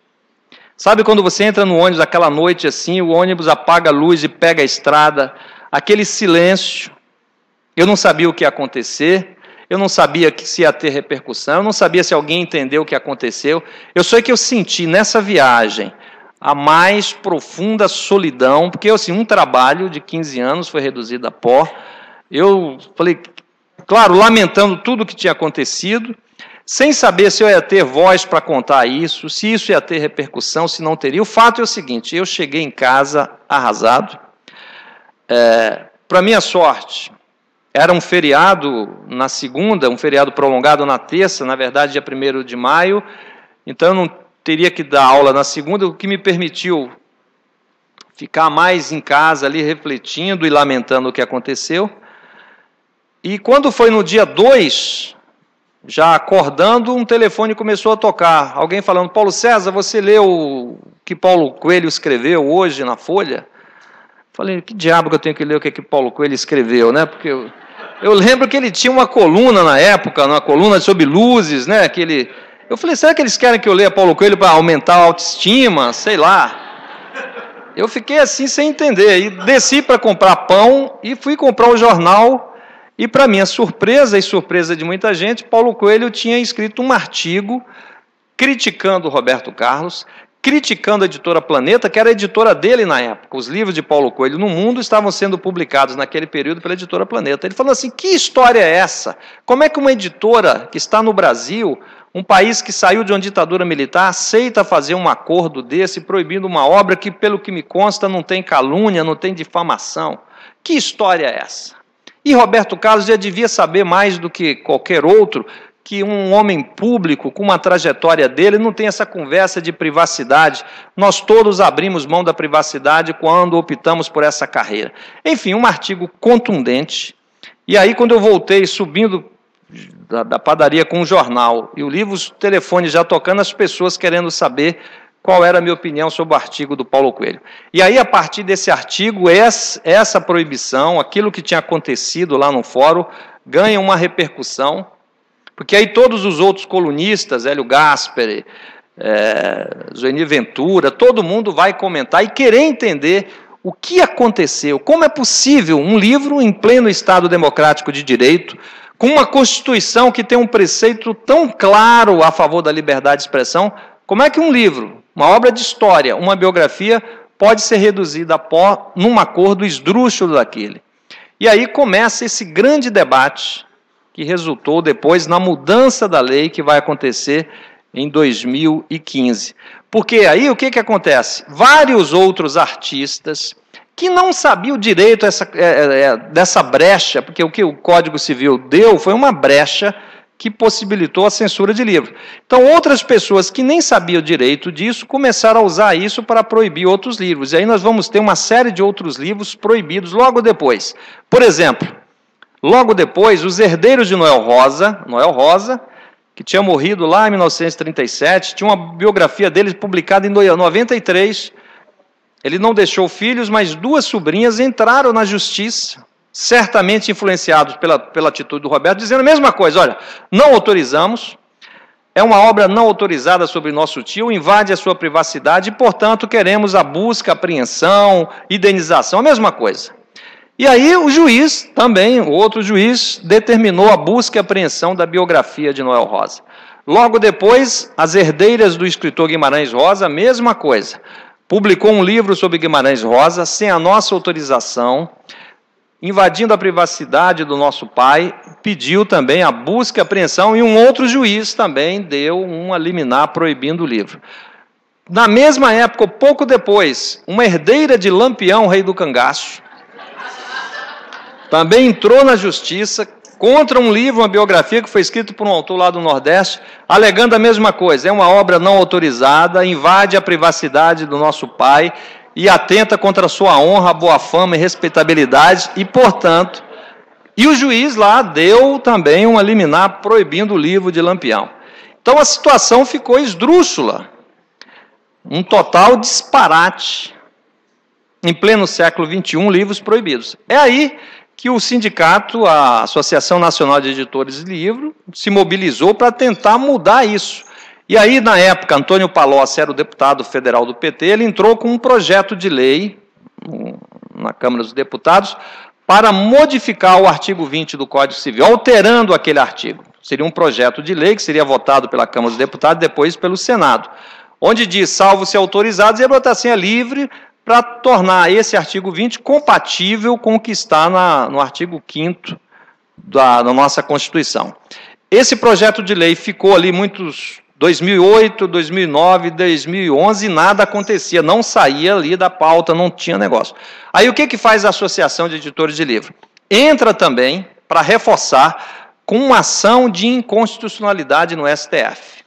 S3: Sabe quando você entra no ônibus aquela noite assim, o ônibus apaga a luz e pega a estrada, aquele silêncio. Eu não sabia o que ia acontecer, eu não sabia se ia ter repercussão, eu não sabia se alguém entendeu o que aconteceu. Eu sei que eu senti nessa viagem a mais profunda solidão, porque assim, um trabalho de 15 anos foi reduzido a pó. Eu falei, claro, lamentando tudo o que tinha acontecido, sem saber se eu ia ter voz para contar isso, se isso ia ter repercussão, se não teria. O fato é o seguinte, eu cheguei em casa arrasado. Para minha sorte, era um feriado na segunda, um feriado prolongado na terça, na verdade, dia 1º de maio, então eu não teria que dar aula na segunda, o que me permitiu ficar mais em casa ali, refletindo e lamentando o que aconteceu. E quando foi no dia 2, já acordando, um telefone começou a tocar. Alguém falando, Paulo César, você leu o que Paulo Coelho escreveu hoje na Folha? Falei, que diabo que eu tenho que ler o que Paulo Coelho escreveu, né? Porque eu lembro que ele tinha uma coluna na época, uma coluna sobre luzes, né? Eu falei, será que eles querem que eu leia Paulo Coelho para aumentar a autoestima? Sei lá. Eu fiquei assim sem entender. E desci para comprar pão e fui comprar o jornal. E, para minha surpresa e surpresa de muita gente, Paulo Coelho tinha escrito um artigo criticando o Roberto Carlos, criticando a editora Planeta, que era a editora dele na época. Os livros de Paulo Coelho no mundo estavam sendo publicados naquele período pela editora Planeta. Ele falou assim, que história é essa? Como é que uma editora que está no Brasil, um país que saiu de uma ditadura militar, aceita fazer um acordo desse, proibindo uma obra que, pelo que me consta, não tem calúnia, não tem difamação? Que história é essa? E Roberto Carlos já devia saber mais do que qualquer outro, que um homem público, com uma trajetória dele, não tem essa conversa de privacidade. Nós todos abrimos mão da privacidade quando optamos por essa carreira. Enfim, um artigo contundente. E aí, quando eu voltei, subindo da padaria com um jornal, e o livro, os telefones já tocando, as pessoas querendo saber qual era a minha opinião sobre o artigo do Paulo Coelho. E aí, a partir desse artigo, essa proibição, aquilo que tinha acontecido lá no fórum, ganha uma repercussão, porque aí todos os outros colunistas, Hélio Gasperi, Zuenir Ventura, todo mundo vai comentar e querer entender o que aconteceu, como é possível um livro em pleno Estado democrático de direito, com uma Constituição que tem um preceito tão claro a favor da liberdade de expressão, como é que um livro, uma obra de história, uma biografia, pode ser reduzida a pó num acordo esdrúxulo daquele? E aí começa esse grande debate que resultou depois na mudança da lei que vai acontecer em 2015. Porque aí o que acontece? Vários outros artistas que não sabiam direito dessa brecha, porque o que o Código Civil deu foi uma brecha que possibilitou a censura de livros. Então, outras pessoas que nem sabiam direito disso começaram a usar isso para proibir outros livros. E aí nós vamos ter uma série de outros livros proibidos logo depois. Por exemplo, logo depois, Os Herdeiros de Noel Rosa, que tinha morrido lá em 1937, tinha uma biografia dele publicada em 93. Ele não deixou filhos, mas 2 sobrinhas entraram na justiça, certamente influenciados pela atitude do Roberto, dizendo a mesma coisa, olha, não autorizamos, é uma obra não autorizada sobre nosso tio, invade a sua privacidade e, portanto, queremos a busca, apreensão, indenização, a mesma coisa. E aí o juiz, também, o outro juiz, determinou a busca e apreensão da biografia de Noel Rosa. Logo depois, as herdeiras do escritor Guimarães Rosa, mesma coisa. Publicou um livro sobre Guimarães Rosa, sem a nossa autorização, invadindo a privacidade do nosso pai, pediu também a busca e apreensão, e um outro juiz também deu uma liminar proibindo o livro. Na mesma época, pouco depois, uma herdeira de Lampião, rei do cangaço, também entrou na justiça contra um livro, uma biografia que foi escrito por um autor lá do Nordeste, alegando a mesma coisa, é uma obra não autorizada, invade a privacidade do nosso pai e atenta contra a sua honra, boa fama e respeitabilidade, e, portanto, e o juiz lá deu também uma liminar proibindo o livro de Lampião. Então a situação ficou esdrúxula, um total disparate, em pleno século XXI, livros proibidos. É aí que o sindicato, a Associação Nacional de Editores de Livro, se mobilizou para tentar mudar isso. E aí, na época, Antônio Palocci era o deputado federal do PT, ele entrou com um projeto de lei na Câmara dos Deputados para modificar o artigo 20 do Código Civil, alterando aquele artigo. Seria um projeto de lei que seria votado pela Câmara dos Deputados e depois pelo Senado, onde diz, salvo se autorizados, e a votação é livre para tornar esse artigo 20 compatível com o que está no artigo 5º da nossa Constituição. Esse projeto de lei ficou ali 2008, 2009, 2011, nada acontecia, não saía ali da pauta, não tinha negócio. Aí o que faz a Associação de Editores de Livro? Entra também para reforçar com uma ação de inconstitucionalidade no STF.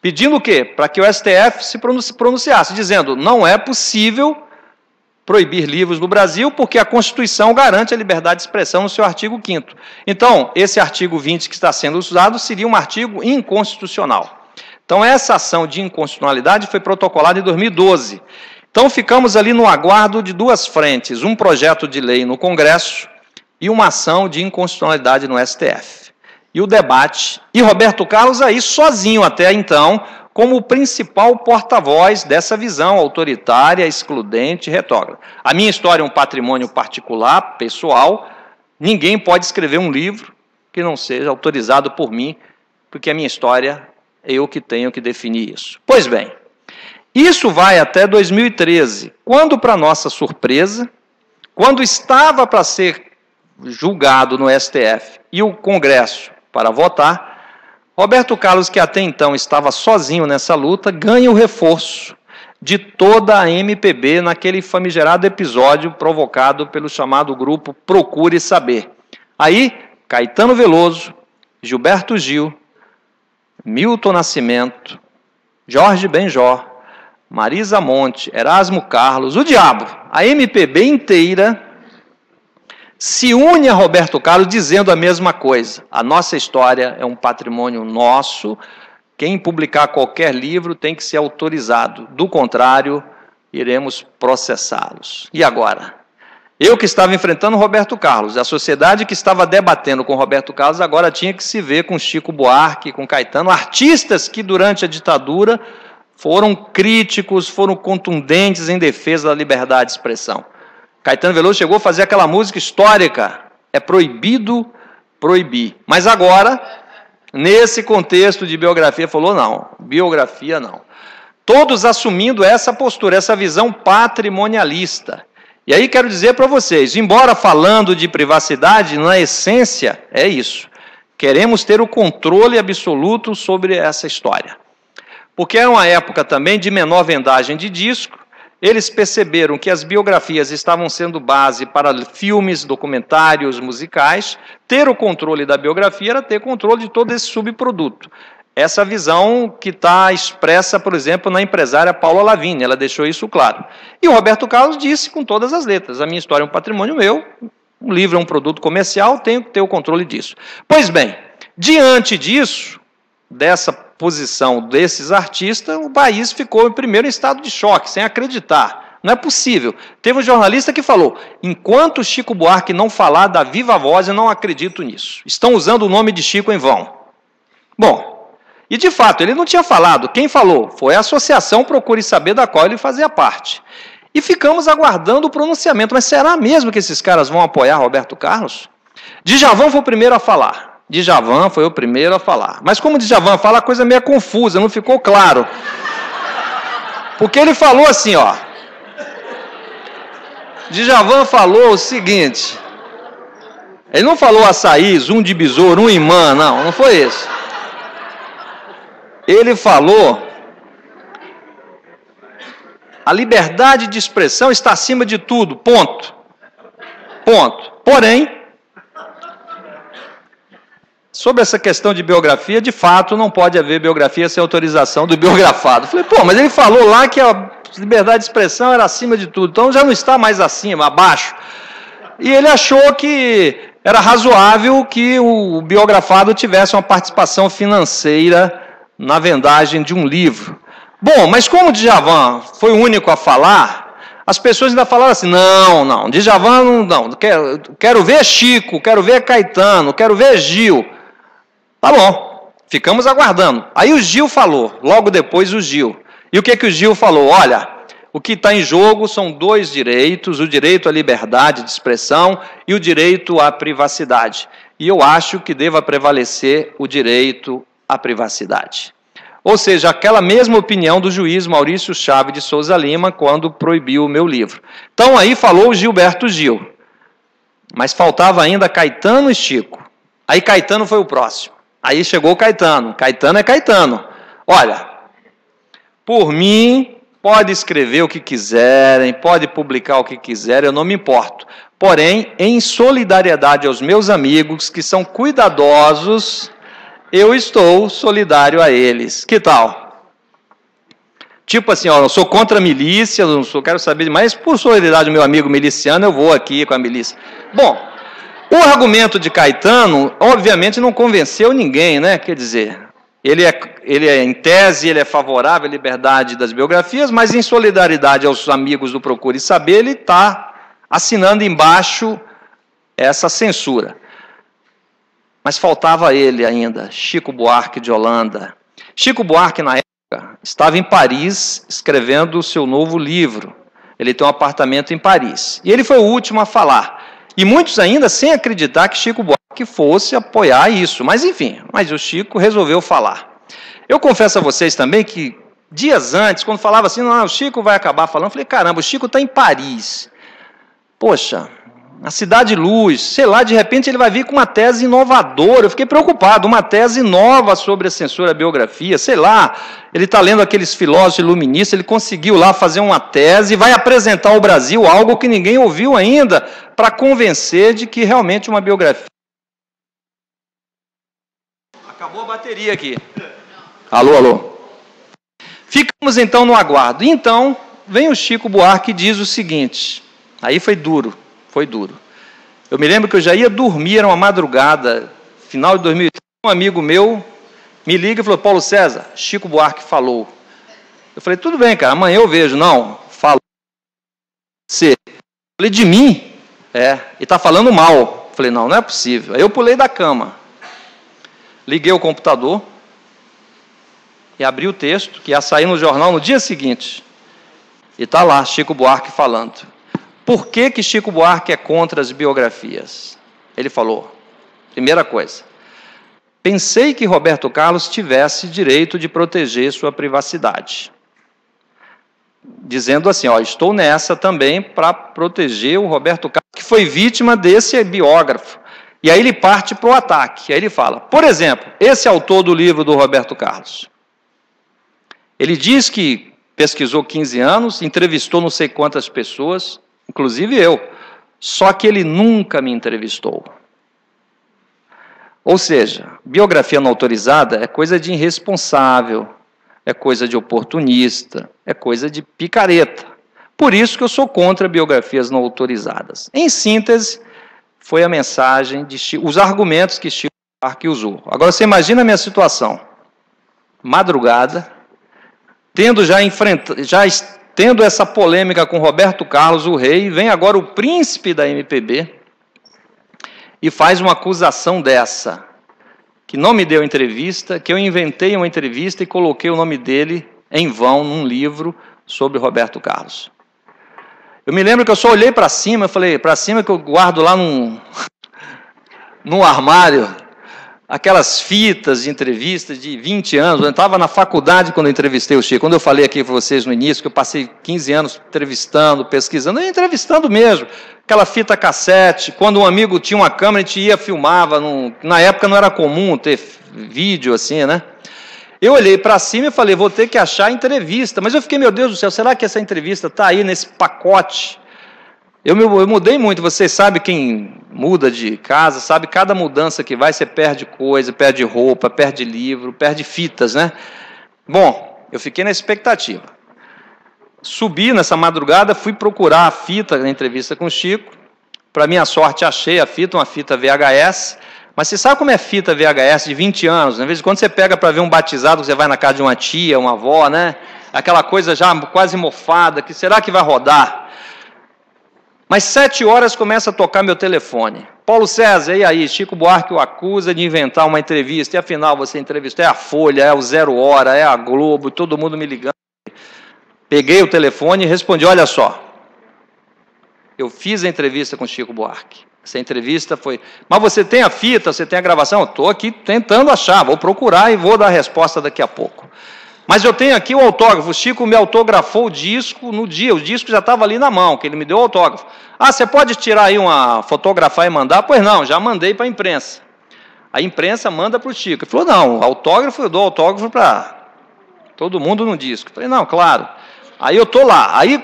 S3: Pedindo o quê? Para que o STF se pronunciasse, dizendo, não é possível proibir livros no Brasil, porque a Constituição garante a liberdade de expressão no seu artigo 5º. Então, esse artigo 20 que está sendo usado seria um artigo inconstitucional. Então, essa ação de inconstitucionalidade foi protocolada em 2012. Então, ficamos ali no aguardo de duas frentes, um projeto de lei no Congresso e uma ação de inconstitucionalidade no STF. E o debate, e Roberto Carlos aí sozinho até então, como o principal porta-voz dessa visão autoritária, excludente, retrógrada. A minha história é um patrimônio particular, pessoal, ninguém pode escrever um livro que não seja autorizado por mim, porque a minha história, eu que tenho que definir isso. Pois bem, isso vai até 2013, quando, para nossa surpresa, quando estava para ser julgado no STF e o Congresso para votar, Roberto Carlos, que até então estava sozinho nessa luta, ganha o reforço de toda a MPB naquele famigerado episódio provocado pelo chamado grupo Procure Saber. Aí, Caetano Veloso, Gilberto Gil, Milton Nascimento, Jorge Benjor, Marisa Monte, Erasmo Carlos, o diabo, a MPB inteira se une a Roberto Carlos dizendo a mesma coisa. A nossa história é um patrimônio nosso, quem publicar qualquer livro tem que ser autorizado, do contrário, iremos processá-los. E agora? Eu que estava enfrentando Roberto Carlos, a sociedade que estava debatendo com Roberto Carlos, agora tinha que se ver com Chico Buarque, com Caetano, artistas que durante a ditadura foram críticos, foram contundentes em defesa da liberdade de expressão. Caetano Veloso chegou a fazer aquela música histórica, é proibido proibir. Mas agora, nesse contexto de biografia, falou não, biografia não. Todos assumindo essa postura, essa visão patrimonialista. E aí quero dizer para vocês, embora falando de privacidade, na essência é isso. Queremos ter o controle absoluto sobre essa história. Porque era uma época também de menor vendagem de disco, eles perceberam que as biografias estavam sendo base para filmes, documentários, musicais. Ter o controle da biografia era ter controle de todo esse subproduto. Essa visão que está expressa, por exemplo, na empresária Paula Lavigne, ela deixou isso claro. E o Roberto Carlos disse com todas as letras, a minha história é um patrimônio meu, um livro é um produto comercial, tenho que ter o controle disso. Pois bem, diante disso, dessa posição desses artistas, o país ficou primeiro em estado de choque, sem acreditar. Não é possível. Teve um jornalista que falou, enquanto Chico Buarque não falar da viva voz, eu não acredito nisso. Estão usando o nome de Chico em vão. Bom, e de fato, ele não tinha falado. Quem falou? Foi a associação Procure Saber, da qual ele fazia parte. E ficamos aguardando o pronunciamento. Mas será mesmo que esses caras vão apoiar Roberto Carlos? Djavan foi o primeiro a falar. Djavan foi o primeiro a falar. Mas como Djavan fala, a coisa é meio confusa, não ficou claro. Porque ele falou assim, ó. Djavan falou o seguinte. Ele não falou açaí, zoom de besouro, um imã, não foi isso. Ele falou: a liberdade de expressão está acima de tudo, ponto. Ponto. Porém, sobre essa questão de biografia, de fato, não pode haver biografia sem autorização do biografado. Falei, pô, mas ele falou lá que a liberdade de expressão era acima de tudo, então já não está mais acima, abaixo. E ele achou que era razoável que o biografado tivesse uma participação financeira na vendagem de um livro. Bom, mas como o Djavan foi o único a falar, as pessoas ainda falaram assim, não, Djavan não, quero ver Chico, quero ver Caetano, quero ver Gil. Tá bom, ficamos aguardando. Aí o Gil falou, logo depois o Gil. E o que o Gil falou? Olha, o que está em jogo são dois direitos, o direito à liberdade de expressão e o direito à privacidade. E eu acho que deva prevalecer o direito à privacidade. Ou seja, aquela mesma opinião do juiz Maurício Chaves de Souza Lima quando proibiu o meu livro. Então aí falou o Gilberto Gil. Mas faltava ainda Caetano e Chico. Aí Caetano foi o próximo. Aí chegou o Caetano. Caetano é Caetano. Olha, por mim, pode escrever o que quiserem, pode publicar o que quiserem, eu não me importo. Porém, em solidariedade aos meus amigos que são cuidadosos, eu estou solidário a eles. Que tal? Tipo assim, ó, eu sou contra a milícia, eu não sou, quero saber demais, por solidariedade ao meu amigo miliciano, eu vou aqui com a milícia. Bom, o argumento de Caetano, obviamente, não convenceu ninguém, né? Quer dizer, ele é em tese, ele é favorável à liberdade das biografias, mas em solidariedade aos amigos do Procure Saber, ele está assinando embaixo essa censura. Mas faltava ele ainda, Chico Buarque de Holanda. Chico Buarque, na época, estava em Paris escrevendo o seu novo livro. Ele tem um apartamento em Paris. E ele foi o último a falar. E muitos ainda sem acreditar que Chico Buarque fosse apoiar isso. Mas enfim, o Chico resolveu falar. Eu confesso a vocês também que, dias antes, quando falava assim, não, o Chico vai acabar falando, eu falei, caramba, o Chico está em Paris. Poxa, a Cidade Luz, sei lá, de repente ele vai vir com uma tese inovadora. Eu fiquei preocupado, uma tese nova sobre a censura à biografia, sei lá, ele está lendo aqueles filósofos iluministas, ele conseguiu lá fazer uma tese e vai apresentar ao Brasil algo que ninguém ouviu ainda, para convencer de que realmente uma biografia... Acabou a bateria aqui. Alô. Ficamos então no aguardo. Então, vem o Chico Buarque e diz o seguinte, aí foi duro. Eu me lembro que eu já ia dormir, era uma madrugada, final de 2005, um amigo meu me liga e falou, Paulo César, Chico Buarque falou. Eu falei, tudo bem, cara, amanhã eu vejo. Não, falou. Você. Eu falei, de mim? E está falando mal. Eu falei, não é possível. Aí eu pulei da cama, liguei o computador e abri o texto, que ia sair no jornal no dia seguinte. E está lá, Chico Buarque falando. Por que Chico Buarque é contra as biografias? Ele falou, primeira coisa, pensei que Roberto Carlos tivesse direito de proteger sua privacidade. Dizendo assim, ó, estou nessa também para proteger o Roberto Carlos, que foi vítima desse biógrafo. E aí ele parte para o ataque. Aí ele fala, por exemplo, esse autor do livro do Roberto Carlos. Ele diz que pesquisou 15 anos, entrevistou não sei quantas pessoas, inclusive eu, só que ele nunca me entrevistou. Ou seja, biografia não autorizada é coisa de irresponsável, é coisa de oportunista, é coisa de picareta. Por isso que eu sou contra biografias não autorizadas. Em síntese, foi a mensagem, os argumentos que Chico Buarque usou. Agora você imagina a minha situação. Madrugada, tendo tendo essa polêmica com Roberto Carlos, o rei, vem agora o príncipe da MPB e faz uma acusação dessa, que não me deu entrevista, que eu inventei uma entrevista e coloquei o nome dele em vão num livro sobre Roberto Carlos. Eu me lembro que eu só olhei para cima, eu falei, para cima que eu guardo lá num armário, aquelas fitas de entrevistas de 20 anos. Eu estava na faculdade quando eu entrevistei o Chico. Quando eu falei aqui para vocês no início, que eu passei 15 anos entrevistando, pesquisando, entrevistando mesmo. Aquela fita cassete, quando um amigo tinha uma câmera, a gente ia, filmava. Na época não era comum ter vídeo assim, né? Eu olhei para cima e falei, vou ter que achar a entrevista. Mas eu fiquei, meu Deus do céu, será que essa entrevista está aí nesse pacote? Eu mudei muito, vocês sabem, quem muda de casa, sabe, cada mudança que vai, você perde coisa, perde roupa, perde livro, perde fitas, né? Bom, eu fiquei na expectativa. Subi nessa madrugada, fui procurar a fita na entrevista com o Chico. Para minha sorte, achei a fita, uma fita VHS. Mas você sabe como é fita VHS de 20 anos? Né? Às vezes, quando você pega para ver um batizado, você vai na casa de uma tia, uma avó, né? Aquela coisa já quase mofada, que será que vai rodar? Mas 7 horas começa a tocar meu telefone. Paulo César, e aí? Chico Buarque o acusa de inventar uma entrevista, e afinal você entrevistou, é a Folha, é o Zero Hora, é a Globo, todo mundo me ligando. Peguei o telefone e respondi, olha só, eu fiz a entrevista com Chico Buarque. Essa entrevista foi... Mas você tem a fita, você tem a gravação? Estou aqui tentando achar, vou procurar e vou dar a resposta daqui a pouco. Mas eu tenho aqui o autógrafo, o Chico me autografou o disco no dia, o disco já estava ali na mão, que ele me deu o autógrafo. Ah, você pode tirar aí fotografar e mandar? Pois não, já mandei para a imprensa. A imprensa manda para o Chico. Ele falou, não, autógrafo, eu dou autógrafo para todo mundo no disco. Eu falei, não, claro. Aí eu estou lá, aí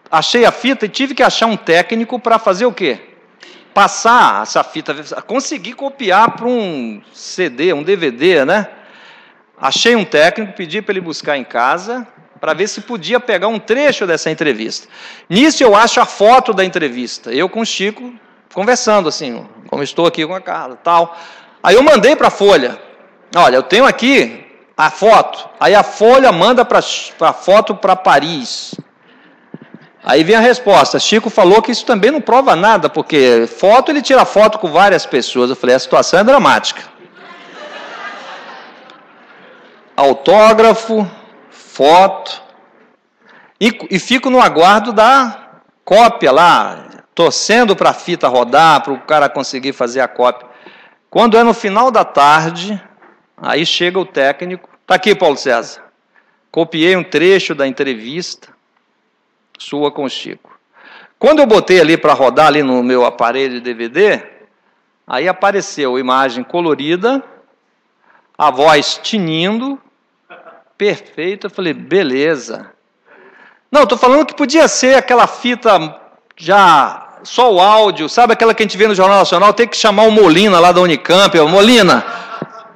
S3: achei a fita e tive que achar um técnico para fazer o quê? Passar essa fita, conseguir copiar para um CD, um DVD, né? Achei um técnico, pedi para ele buscar em casa, para ver se podia pegar um trecho dessa entrevista. Nisso eu acho a foto da entrevista, eu com o Chico conversando assim, como estou aqui com a Carla, tal. Aí eu mandei para a Folha, olha, eu tenho aqui a foto, aí a Folha manda a foto para Paris. Aí vem a resposta, Chico falou que isso também não prova nada, porque foto, ele tira foto com várias pessoas. Eu falei, a situação é dramática. Autógrafo, foto, e fico no aguardo da cópia lá, torcendo para a fita rodar, para o cara conseguir fazer a cópia. Quando é no final da tarde, aí chega o técnico, está aqui, Paulo César, copiei um trecho da entrevista sua com o Chico. Quando eu botei ali para rodar ali no meu aparelho de DVD, aí apareceu imagem colorida, a voz tinindo, perfeita. Eu falei, beleza. Não, estou falando que podia ser aquela fita já, só o áudio, sabe aquela que a gente vê no Jornal Nacional, tem que chamar o Molina lá da Unicamp, Molina,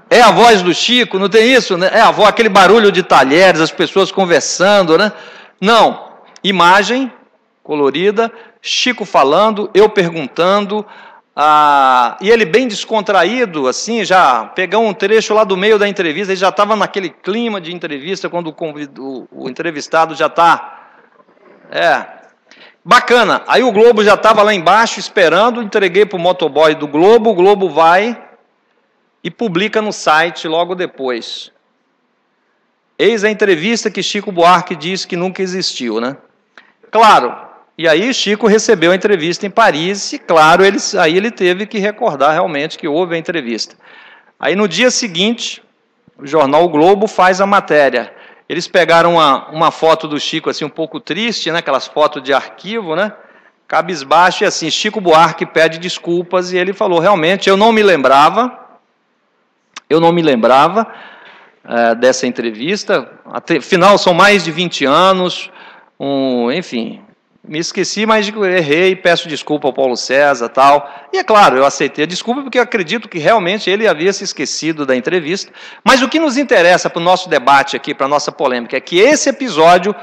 S3: é a voz do Chico, não tem isso? Né? É a voz, aquele barulho de talheres, as pessoas conversando, né? Não, imagem colorida, Chico falando, eu perguntando, e ele bem descontraído, assim, já pegou um trecho lá do meio da entrevista, ele já estava naquele clima de entrevista, quando o entrevistado já está... bacana. Aí o Globo já estava lá embaixo esperando, entreguei para o motoboy do Globo, o Globo vai e publica no site logo depois. Eis a entrevista que Chico Buarque disse que nunca existiu, né? Claro, e aí Chico recebeu a entrevista em Paris e, claro, aí ele teve que recordar realmente que houve a entrevista. Aí no dia seguinte, o jornal O Globo faz a matéria. Eles pegaram uma foto do Chico assim um pouco triste, né? Aquelas fotos de arquivo, né? Cabisbaixo e assim, Chico Buarque pede desculpas e ele falou, realmente, eu não me lembrava dessa entrevista, afinal são mais de 20 anos, enfim, me esqueci, mas errei, peço desculpa ao Paulo César, tal. E é claro, eu aceitei a desculpa porque eu acredito que realmente ele havia se esquecido da entrevista. Mas o que nos interessa para o nosso debate aqui, para a nossa polêmica, é que esse episódio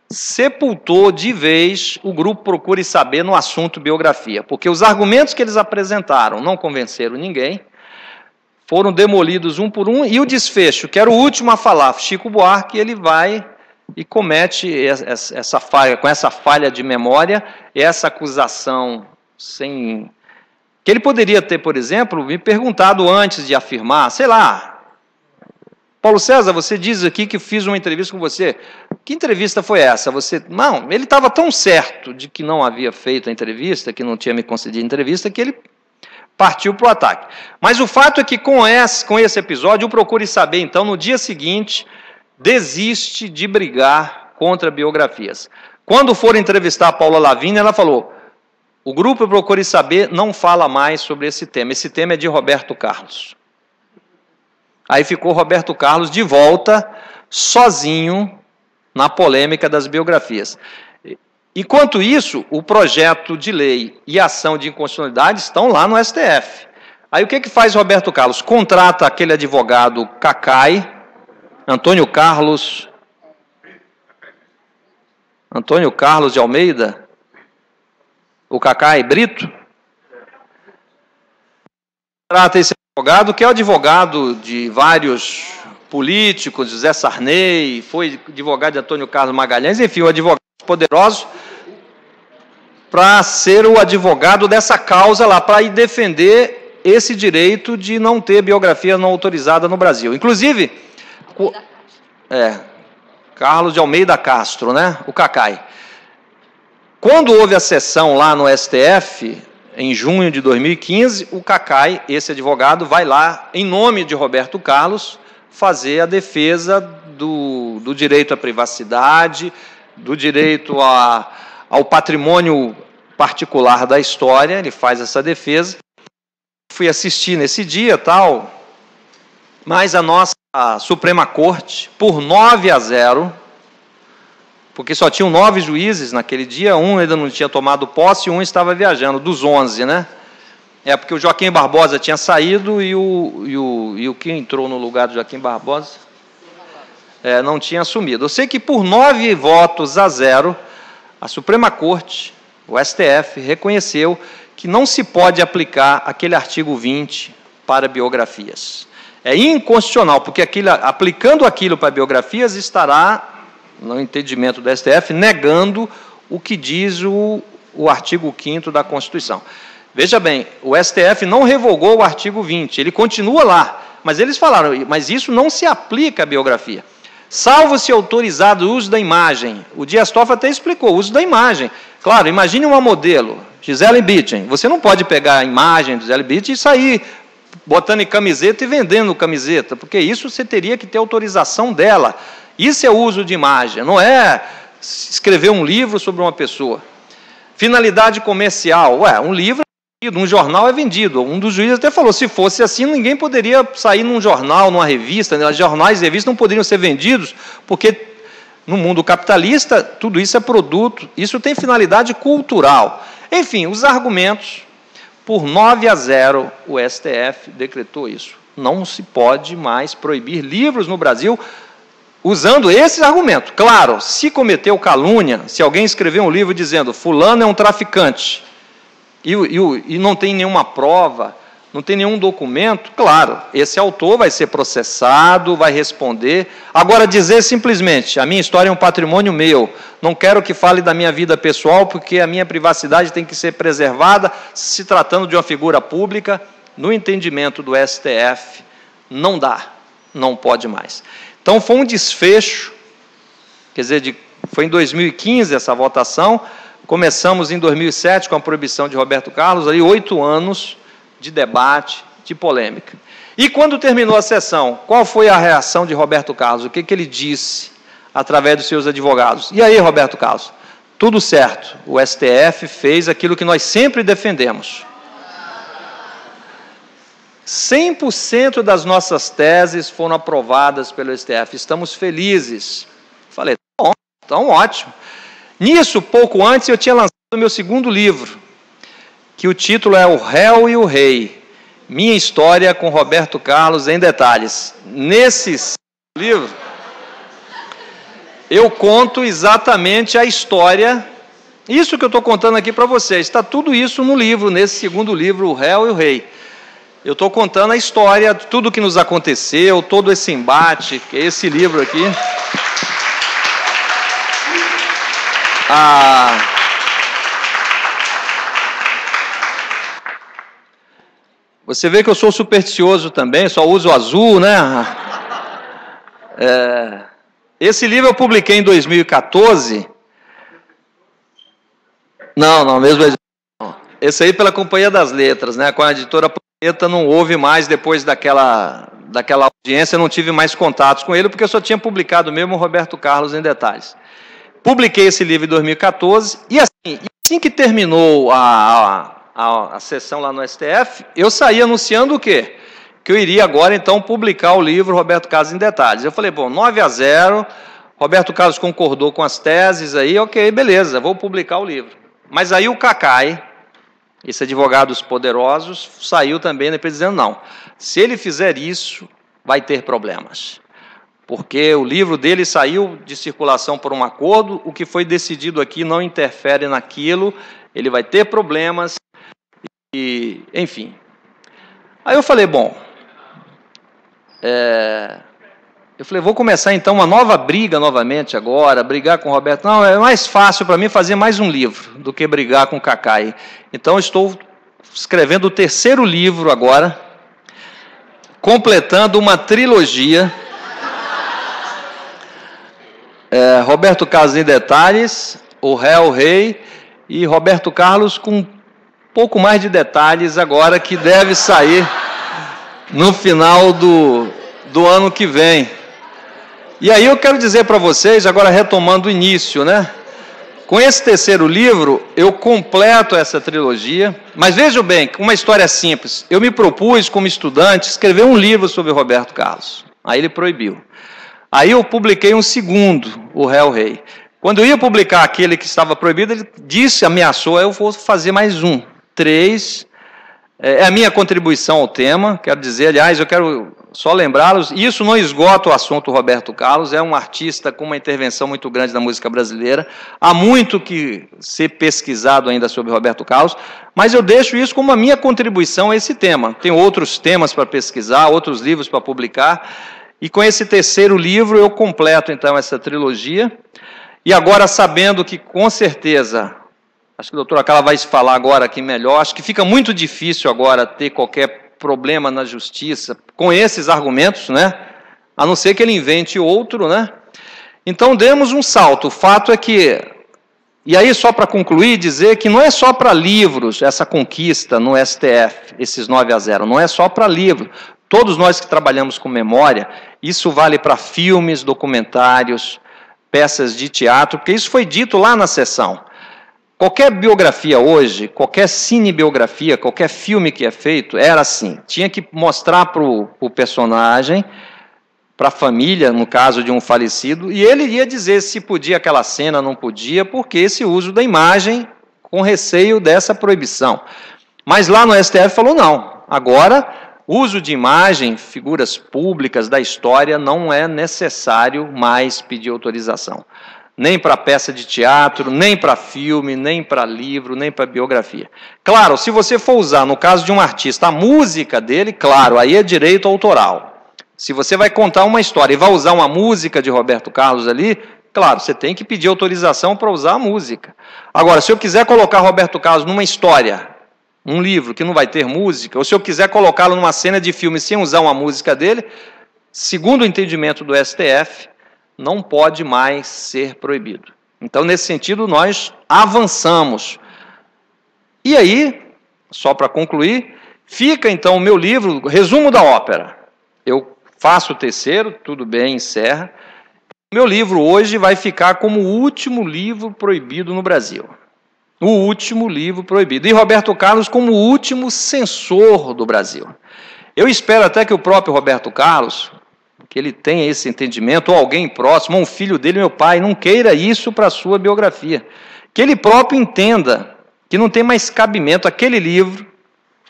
S3: sepultou de vez o grupo Procure Saber no assunto biografia, porque os argumentos que eles apresentaram não convenceram ninguém, foram demolidos um por um, e o desfecho, que era o último a falar, Chico Buarque, ele vai e comete essa falha, com essa falha de memória, essa acusação sem... que ele poderia ter, por exemplo, me perguntado antes de afirmar, sei lá, Paulo César, você diz aqui que fiz uma entrevista com você, Que entrevista foi essa? Não, ele estava tão certo de que não havia feito a entrevista, que não tinha me concedido a entrevista, que ele partiu para o ataque. Mas o fato é que com esse episódio, o Procure Saber, então, no dia seguinte, desiste de brigar contra biografias. Quando for entrevistar a Paula Lavigne, ela falou, o grupo Procure Saber não fala mais sobre esse tema é de Roberto Carlos. Aí ficou Roberto Carlos de volta, sozinho, na polêmica das biografias. Enquanto isso, o projeto de lei e a ação de inconstitucionalidade estão lá no STF. Aí o que faz Roberto Carlos? Contrata aquele advogado Cacai, Antônio Carlos de Almeida, o Cacai Brito, trata esse advogado, que é o advogado de vários políticos, José Sarney, foi advogado de Antônio Carlos Magalhães, enfim, um advogado poderoso, para ser o advogado dessa causa lá, para ir defender esse direito de não ter biografia não autorizada no Brasil. Inclusive, Carlos de Almeida Castro, né? O Cacai. Quando houve a sessão lá no STF, em junho de 2015, o Cacai, esse advogado, vai lá, em nome de Roberto Carlos, fazer a defesa do direito à privacidade, do direito ao patrimônio particular da história. Ele faz essa defesa. Fui assistir nesse dia, tal, mas a nossa Suprema Corte, por 9-0, porque só tinham 9 juízes naquele dia, um ainda não tinha tomado posse e um estava viajando, dos 11, né? Porque o Joaquim Barbosa tinha saído e o que entrou no lugar do Joaquim Barbosa não tinha assumido. Eu sei que por 9-0, a Suprema Corte, o STF, reconheceu que não se pode aplicar aquele artigo 20 para biografias. É inconstitucional, porque aplicando aquilo para biografias estará, no entendimento do STF, negando o que diz o artigo 5º da Constituição. Veja bem, o STF não revogou o artigo 20, ele continua lá, mas eles falaram, mas isso não se aplica à biografia. Salvo se autorizado o uso da imagem. O Dias Toffoli até explicou, o uso da imagem. Claro, imagine uma modelo, Gisele Bündchen. Você não pode pegar a imagem de Gisele Bündchen e sair botando em camiseta e vendendo camiseta, porque isso você teria que ter autorização dela. Isso é o uso de imagem, não é escrever um livro sobre uma pessoa. Finalidade comercial. Um livro é vendido, um jornal é vendido. Um dos juízes até falou, se fosse assim, ninguém poderia sair num jornal, numa revista, né? Jornais e revistas não poderiam ser vendidos, porque no mundo capitalista, tudo isso é produto, isso tem finalidade cultural. Enfim, os argumentos, por 9-0, o STF decretou isso. Não se pode mais proibir livros no Brasil usando esse argumento. Claro, se cometeu calúnia, se alguém escreveu um livro dizendo fulano é um traficante, e não tem nenhuma prova, não tem nenhum documento, claro, esse autor vai ser processado, vai responder. Agora, dizer simplesmente, a minha história é um patrimônio meu, não quero que fale da minha vida pessoal, porque a minha privacidade tem que ser preservada, se tratando de uma figura pública, no entendimento do STF, não dá, não pode mais. Então, foi um desfecho, quer dizer, foi em 2015 essa votação, começamos em 2007 com a proibição de Roberto Carlos, aí 8 anos de debate, de polêmica. E quando terminou a sessão, qual foi a reação de Roberto Carlos? O que ele disse através dos seus advogados? E aí, Roberto Carlos? Tudo certo, o STF fez aquilo que nós sempre defendemos. 100% das nossas teses foram aprovadas pelo STF. Estamos felizes. Falei, bom, então ótimo. Nisso, pouco antes, eu tinha lançado o meu segundo livro, que o título é O Réu e o Rei, minha história com Roberto Carlos em detalhes. Nesse livro, eu conto exatamente a história, isso que eu estou contando aqui para vocês, está tudo isso no livro, nesse segundo livro, O Réu e o Rei. Eu estou contando a história, tudo o que nos aconteceu, todo esse embate, que é esse livro aqui. Você vê que eu sou supersticioso também, só uso azul, né? Esse livro eu publiquei em 2014. Não, mesmo. Esse aí pela Companhia das Letras, né? Com a editora Planeta não houve mais, depois daquela audiência, não tive mais contatos com ele, porque eu só tinha publicado mesmo o Roberto Carlos em Detalhes. Publiquei esse livro em 2014, e assim que terminou a sessão lá no STF, eu saí anunciando o quê? Que eu iria agora, então, publicar o livro Roberto Carlos em Detalhes. Eu falei, bom, 9-0, Roberto Carlos concordou com as teses aí, ok, beleza, vou publicar o livro. Mas aí o Cacai, esse advogado poderosos, saiu também depois dizendo, não, se ele fizer isso, vai ter problemas. Porque o livro dele saiu de circulação por um acordo, o que foi decidido aqui não interfere naquilo, ele vai ter problemas, e, enfim. Aí eu falei, bom, vou começar então uma nova briga novamente agora, brigar com o Roberto. Não, é mais fácil para mim fazer mais um livro do que brigar com o Cacai. Então estou escrevendo o 3º livro agora, completando uma trilogia. Roberto Carlos em Detalhes, O Réu, o Rei, e Roberto Carlos com um pouco mais de detalhes agora, que deve sair no final do ano que vem. E aí eu quero dizer para vocês, agora retomando o início, né? Com esse 3º livro, eu completo essa trilogia, mas vejam bem, uma história simples. Eu me propus, como estudante, escrever um livro sobre Roberto Carlos. Aí ele proibiu. Aí eu publiquei um 2º, O Réu, o Rei. Quando eu ia publicar aquele que estava proibido, ele disse, ameaçou, eu vou fazer mais um. 3, é a minha contribuição ao tema, quero dizer, aliás, eu quero só lembrá-los, isso não esgota o assunto Roberto Carlos, é um artista com uma intervenção muito grande na música brasileira, há muito que ser pesquisado ainda sobre Roberto Carlos, mas eu deixo isso como a minha contribuição a esse tema. Tem outros temas para pesquisar, outros livros para publicar, e com esse 3º livro eu completo então essa trilogia, e agora sabendo que com certeza, acho que a doutora Carla vai se falar agora aqui melhor, acho que fica muito difícil agora ter qualquer problema na justiça com esses argumentos, né? A não ser que ele invente outro, né? Então demos um salto. O fato é que, e aí só para concluir, dizer que não é só para livros essa conquista no STF, esses 9-0, não é só para livro. Todos nós que trabalhamos com memória, isso vale para filmes, documentários, peças de teatro, porque isso foi dito lá na sessão. Qualquer biografia hoje, qualquer cinebiografia, qualquer filme que é feito, era assim. Tinha que mostrar para o personagem, para a família, no caso de um falecido, e ele ia dizer se podia aquela cena, não podia, porque esse uso da imagem, com receio dessa proibição. Mas lá no STF falou não. Agora, uso de imagem, figuras públicas da história, não é necessário mais pedir autorização. Nem para peça de teatro, nem para filme, nem para livro, nem para biografia. Claro, se você for usar, no caso de um artista, a música dele, claro, aí é direito autoral. Se você vai contar uma história e vai usar uma música de Roberto Carlos ali, claro, você tem que pedir autorização para usar a música. Agora, se eu quiser colocar Roberto Carlos numa história, um livro que não vai ter música, ou se eu quiser colocá-lo numa cena de filme sem usar uma música dele, segundo o entendimento do STF, não pode mais ser proibido. Então, nesse sentido, nós avançamos. E aí, só para concluir, fica então o meu livro, resumo da ópera. Eu faço o 3º, tudo bem, encerra. O meu livro hoje vai ficar como o último livro proibido no Brasil. O último livro proibido. E Roberto Carlos como o último censor do Brasil. Eu espero até que o próprio Roberto Carlos, que ele tenha esse entendimento, ou alguém próximo, ou um filho dele, meu pai, não queira isso para a sua biografia. Que ele próprio entenda que não tem mais cabimento aquele livro,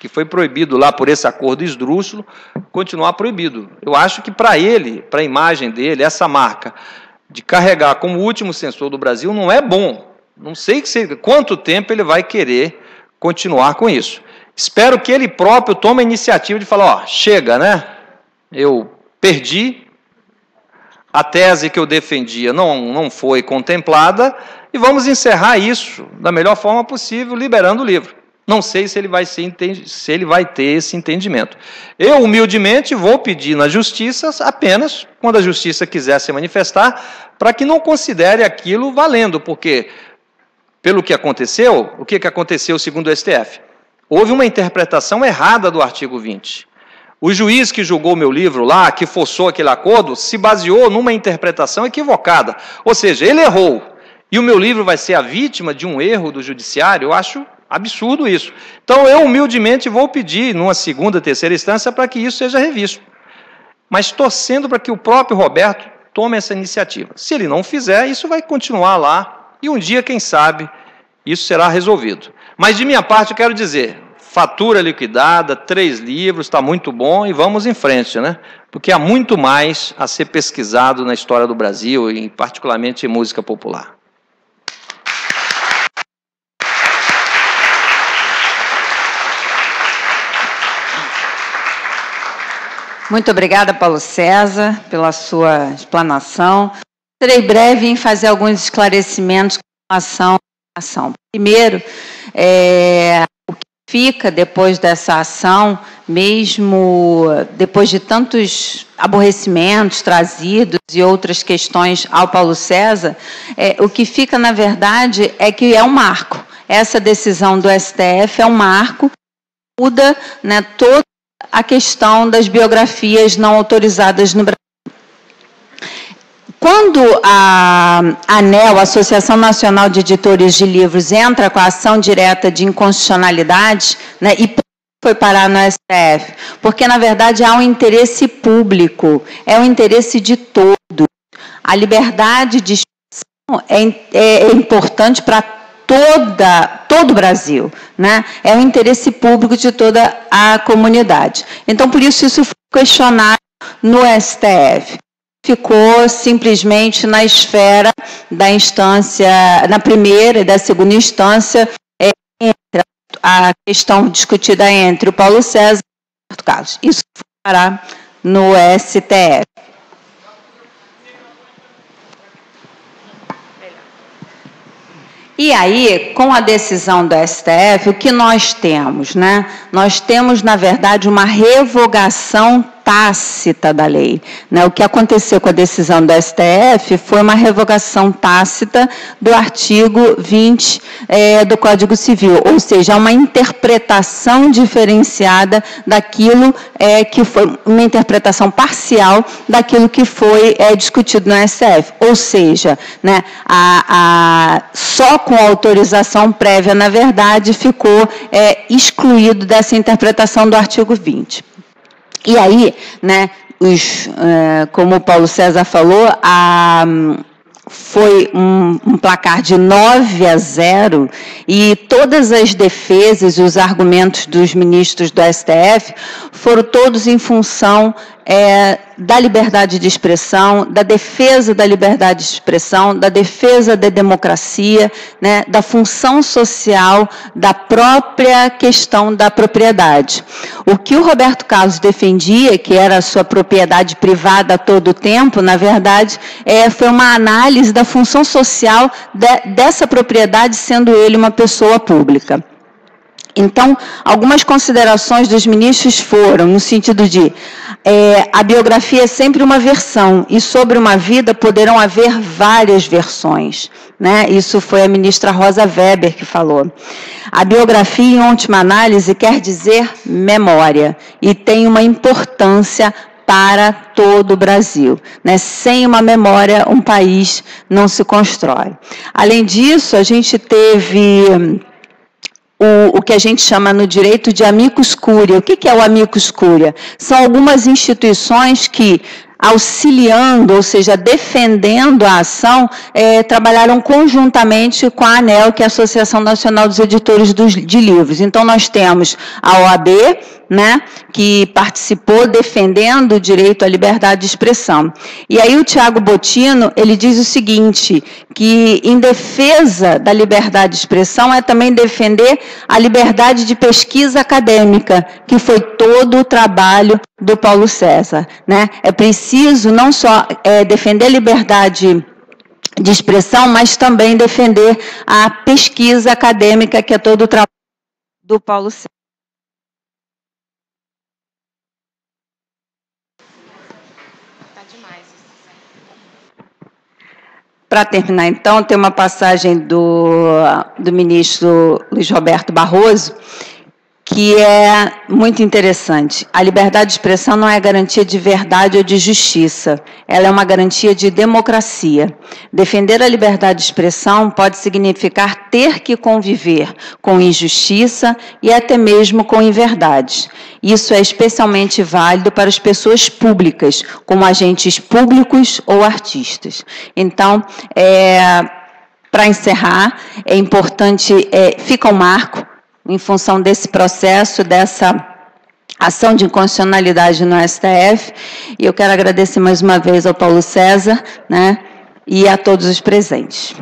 S3: que foi proibido lá por esse acordo esdrúxulo, continuar proibido. Eu acho que para ele, para a imagem dele, essa marca de carregar como último censor do Brasil não é bom. Não sei quanto tempo ele vai querer continuar com isso. Espero que ele próprio tome a iniciativa de falar, ó, chega, né? Eu perdi, a tese que eu defendia não foi contemplada, e vamos encerrar isso da melhor forma possível, liberando o livro. Não sei se ele vai ter esse entendimento. Eu, humildemente, vou pedir na justiça apenas, quando a justiça quiser se manifestar, para que não considere aquilo valendo, porque, pelo que aconteceu, o que aconteceu segundo o STF? Houve uma interpretação errada do artigo 20. O juiz que julgou o meu livro lá, que forçou aquele acordo, se baseou numa interpretação equivocada. Ou seja, ele errou. E o meu livro vai ser a vítima de um erro do judiciário? Eu acho absurdo isso. Então, eu humildemente vou pedir, numa segunda, terceira instância, para que isso seja revisto. Mas torcendo para que o próprio Roberto tome essa iniciativa. Se ele não fizer, isso vai continuar lá, e um dia, quem sabe, isso será resolvido. Mas, de minha parte, eu quero dizer, fatura liquidada, 3 livros, está muito bom, e vamos em frente, né? Porque há muito mais a ser pesquisado na história do Brasil, e particularmente em música popular.
S2: Muito obrigada, Paulo César, pela sua explanação. Serei breve em fazer alguns esclarecimentos com relação à ação. Primeiro, o que fica depois dessa ação, mesmo depois de tantos aborrecimentos trazidos e outras questões ao Paulo César, o que fica, na verdade, é que é um marco. Essa decisão do STF é um marco, muda, né, toda a questão das biografias não autorizadas no Brasil. Quando a ANEL, Associação Nacional de Editores de Livros, entra com a ação direta de inconstitucionalidade, né, e foi parar no STF, porque, na verdade, há um interesse público, é um interesse de todos. A liberdade de expressão é importante para todo o Brasil, né? É um interesse público de toda a comunidade. Então, por isso foi questionado no STF. Ficou simplesmente na esfera da instância, na primeira e da segunda instância, entre a questão discutida entre o Paulo César e o Roberto Carlos. Isso foi parar no STF. E aí, com a decisão do STF, o que nós temos, né? Nós temos, na verdade, uma revogação tácita da lei, né? O que aconteceu com a decisão do STF foi uma revogação tácita do artigo 20 do Código Civil, ou seja, uma interpretação diferenciada daquilo que foi, uma interpretação parcial daquilo que foi discutido no STF, ou seja, né, só com a autorização prévia, na verdade, ficou excluído dessa interpretação do artigo 20. E aí, né, como o Paulo César falou, foi um placar de 9-0 e todas as defesas e os argumentos dos ministros do STF foram todos em função da liberdade de expressão, da defesa da liberdade de expressão, da defesa da democracia, né, da função social, da própria questão da propriedade. O que o Roberto Carlos defendia, que era a sua propriedade privada a todo tempo, na verdade, foi uma análise da função social dessa propriedade, sendo ele uma pessoa pública. Então, algumas considerações dos ministros foram no sentido de a biografia é sempre uma versão e sobre uma vida poderão haver várias versões, né? Isso foi a ministra Rosa Weber que falou. A biografia, em última análise, quer dizer memória e tem uma importância para todo o Brasil, né? Sem uma memória, um país não se constrói. Além disso, a gente teve o que a gente chama no direito de amicus curiae. O que é o amicus curiae? São algumas instituições que, auxiliando, ou seja, defendendo a ação, trabalharam conjuntamente com a ANEL, que é a Associação Nacional dos Editores de Livros. Então, nós temos a OAB, né, que participou defendendo o direito à liberdade de expressão. E aí o Tiago Bottino, ele diz o seguinte, que em defesa da liberdade de expressão é também defender a liberdade de pesquisa acadêmica, que foi todo o trabalho do Paulo César, né? É preciso não só defender a liberdade de expressão, mas também defender a pesquisa acadêmica, que é todo o trabalho do Paulo César. Para terminar, então, tem uma passagem do ministro Luiz Roberto Barroso, que é muito interessante. A liberdade de expressão não é garantia de verdade ou de justiça, ela é uma garantia de democracia. Defender a liberdade de expressão pode significar ter que conviver com injustiça e até mesmo com inverdades. Isso é especialmente válido para as pessoas públicas, como agentes públicos ou artistas. Então, para encerrar, é importante, fica um marco, em função desse processo, dessa ação de inconstitucionalidade no STF, e eu quero agradecer mais uma vez ao Paulo César, né, e a todos os presentes.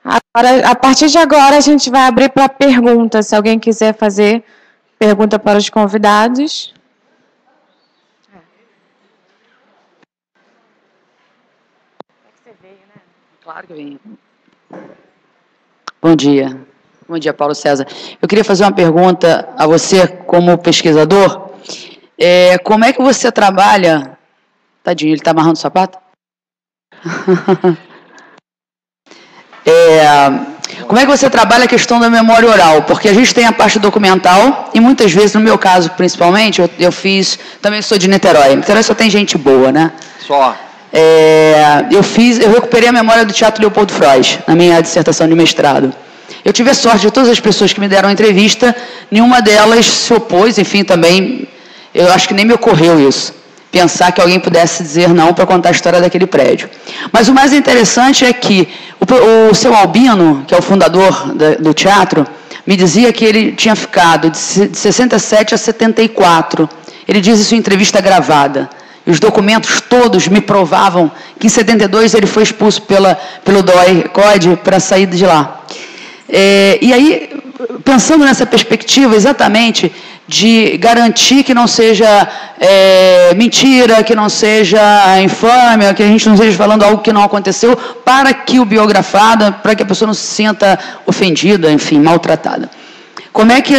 S1: Agora, a partir de agora, a gente vai abrir para perguntas. Se alguém quiser fazer pergunta para os convidados.
S4: Claro que eu vim. Bom dia. Bom dia, Paulo César. Eu queria fazer uma pergunta a você, como pesquisador. Como é que você trabalha... Tadinho, ele está amarrando o sapato? Como é que você trabalha a questão da memória oral? Porque a gente tem a parte documental e muitas vezes, no meu caso principalmente, eu fiz... Também sou de Niterói. Niterói só tem gente boa, né?
S3: Só.
S4: Eu recuperei a memória do Teatro Leopoldo Frois, na minha dissertação de mestrado. Eu tive a sorte de todas as pessoas que me deram a entrevista, nenhuma delas se opôs, enfim, também, eu acho que nem me ocorreu isso, pensar que alguém pudesse dizer não para contar a história daquele prédio. Mas o mais interessante é que o seu Albino, que é o fundador do teatro, me dizia que ele tinha ficado de 67 a 74. Ele diz isso em entrevista gravada. E os documentos todos me provavam que em 72 ele foi expulso pelo DOI-CODE para sair de lá. E aí, pensando nessa perspectiva exatamente de garantir que não seja mentira, que não seja infâmia, que a gente não esteja falando algo que não aconteceu, para que o biografado, para que a pessoa não se sinta ofendida, enfim, maltratada. Como é que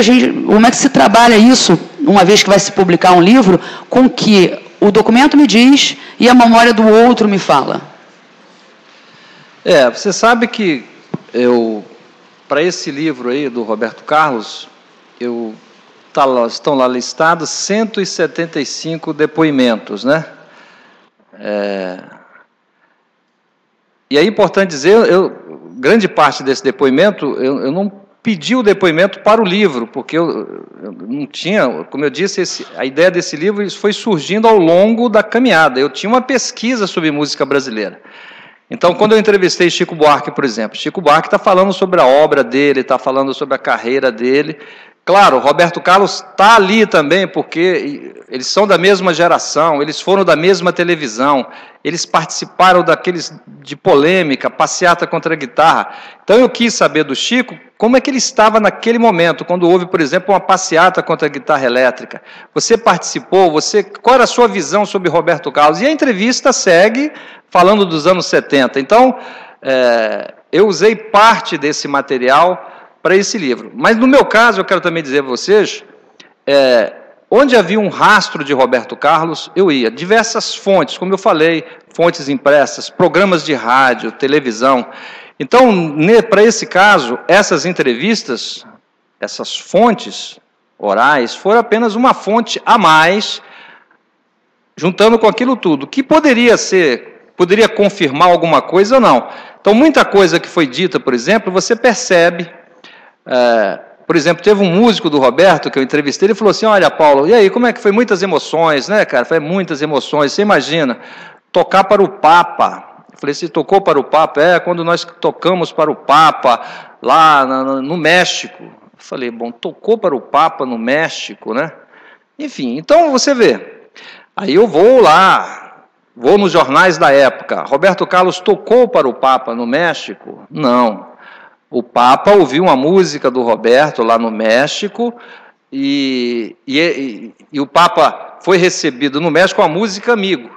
S4: se trabalha isso, uma vez que vai se publicar um livro, com que o documento me diz e a memória do outro me fala?
S3: Você sabe que para esse livro aí do Roberto Carlos, estão lá listados 175 depoimentos, né? E é importante dizer, grande parte desse depoimento, eu não pedi o depoimento para o livro, porque eu não tinha, como eu disse, a ideia desse livro isso foi surgindo ao longo da caminhada. Eu tinha uma pesquisa sobre música brasileira. Então, quando eu entrevistei Chico Buarque, por exemplo, Chico Buarque está falando sobre a obra dele, está falando sobre a carreira dele. Claro, Roberto Carlos está ali também, porque eles são da mesma geração, eles foram da mesma televisão, eles participaram daqueles de polêmica, passeata contra a guitarra. Então eu quis saber do Chico como é que ele estava naquele momento, quando houve, por exemplo, uma passeata contra a guitarra elétrica. Você participou, qual era a sua visão sobre Roberto Carlos? E a entrevista segue falando dos anos 70. Então, eu usei parte desse material para esse livro. Mas, no meu caso, eu quero também dizer a vocês, onde havia um rastro de Roberto Carlos, eu ia. Diversas fontes, como eu falei, fontes impressas, programas de rádio, televisão. Então, para esse caso, essas entrevistas, essas fontes orais, foram apenas uma fonte a mais, juntando com aquilo tudo, que poderia confirmar alguma coisa ou não. Então, muita coisa que foi dita, por exemplo, você percebe. Por exemplo, teve um músico do Roberto que eu entrevistei, ele falou assim, olha, Paulo, e aí, como é que foi? Muitas emoções, né, cara? Foi muitas emoções. Você imagina, tocar para o Papa. Eu falei, se tocou para o Papa? Quando nós tocamos para o Papa, lá no México. Eu falei, bom, tocou para o Papa no México, né? Enfim, então você vê. Aí eu vou lá, vou nos jornais da época. Roberto Carlos tocou para o Papa no México? Não. O Papa ouviu uma música do Roberto lá no México e o Papa foi recebido no México com a música Amigo.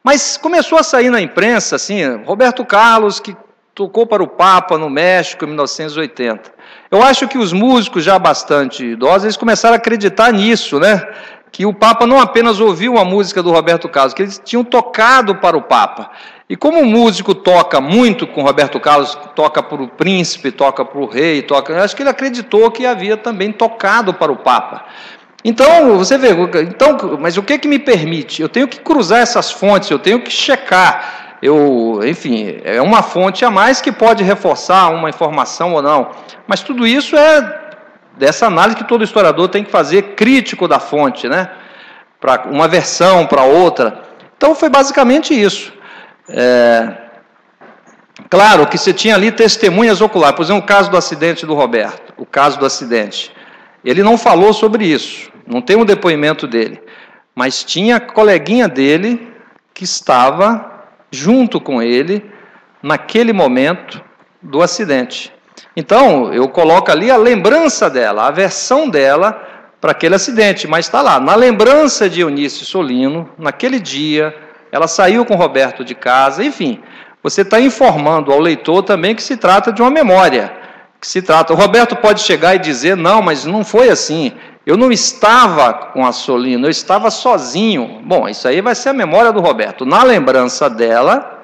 S3: Mas começou a sair na imprensa, assim, Roberto Carlos, que tocou para o Papa no México em 1980. Eu acho que os músicos já bastante idosos, eles começaram a acreditar nisso, né? Que o Papa não apenas ouviu a música do Roberto Carlos, que eles tinham tocado para o Papa. E como o músico toca muito com Roberto Carlos, toca para o príncipe, toca para o rei, eu acho que ele acreditou que havia também tocado para o Papa. Então, você vê, mas o que me permite? Eu tenho que cruzar essas fontes, eu tenho que checar. Enfim, é uma fonte a mais que pode reforçar uma informação ou não. Mas tudo isso é dessa análise que todo historiador tem que fazer, crítico da fonte, né? Para uma versão, para outra. Então, foi basicamente isso. Claro que você tinha ali testemunhas oculares. Por exemplo, o caso do acidente do Roberto, o caso do acidente. Ele não falou sobre isso, não tem um depoimento dele, mas tinha a coleguinha dele que estava junto com ele naquele momento do acidente. Então, eu coloco ali a lembrança dela, a versão dela para aquele acidente, mas está lá, na lembrança de Eunice Solino, naquele dia, ela saiu com o Roberto de casa, enfim, você está informando ao leitor também que se trata de uma memória, o Roberto pode chegar e dizer, não, mas não foi assim, eu não estava com a Solino, eu estava sozinho. Bom, isso aí vai ser a memória do Roberto. Na lembrança dela,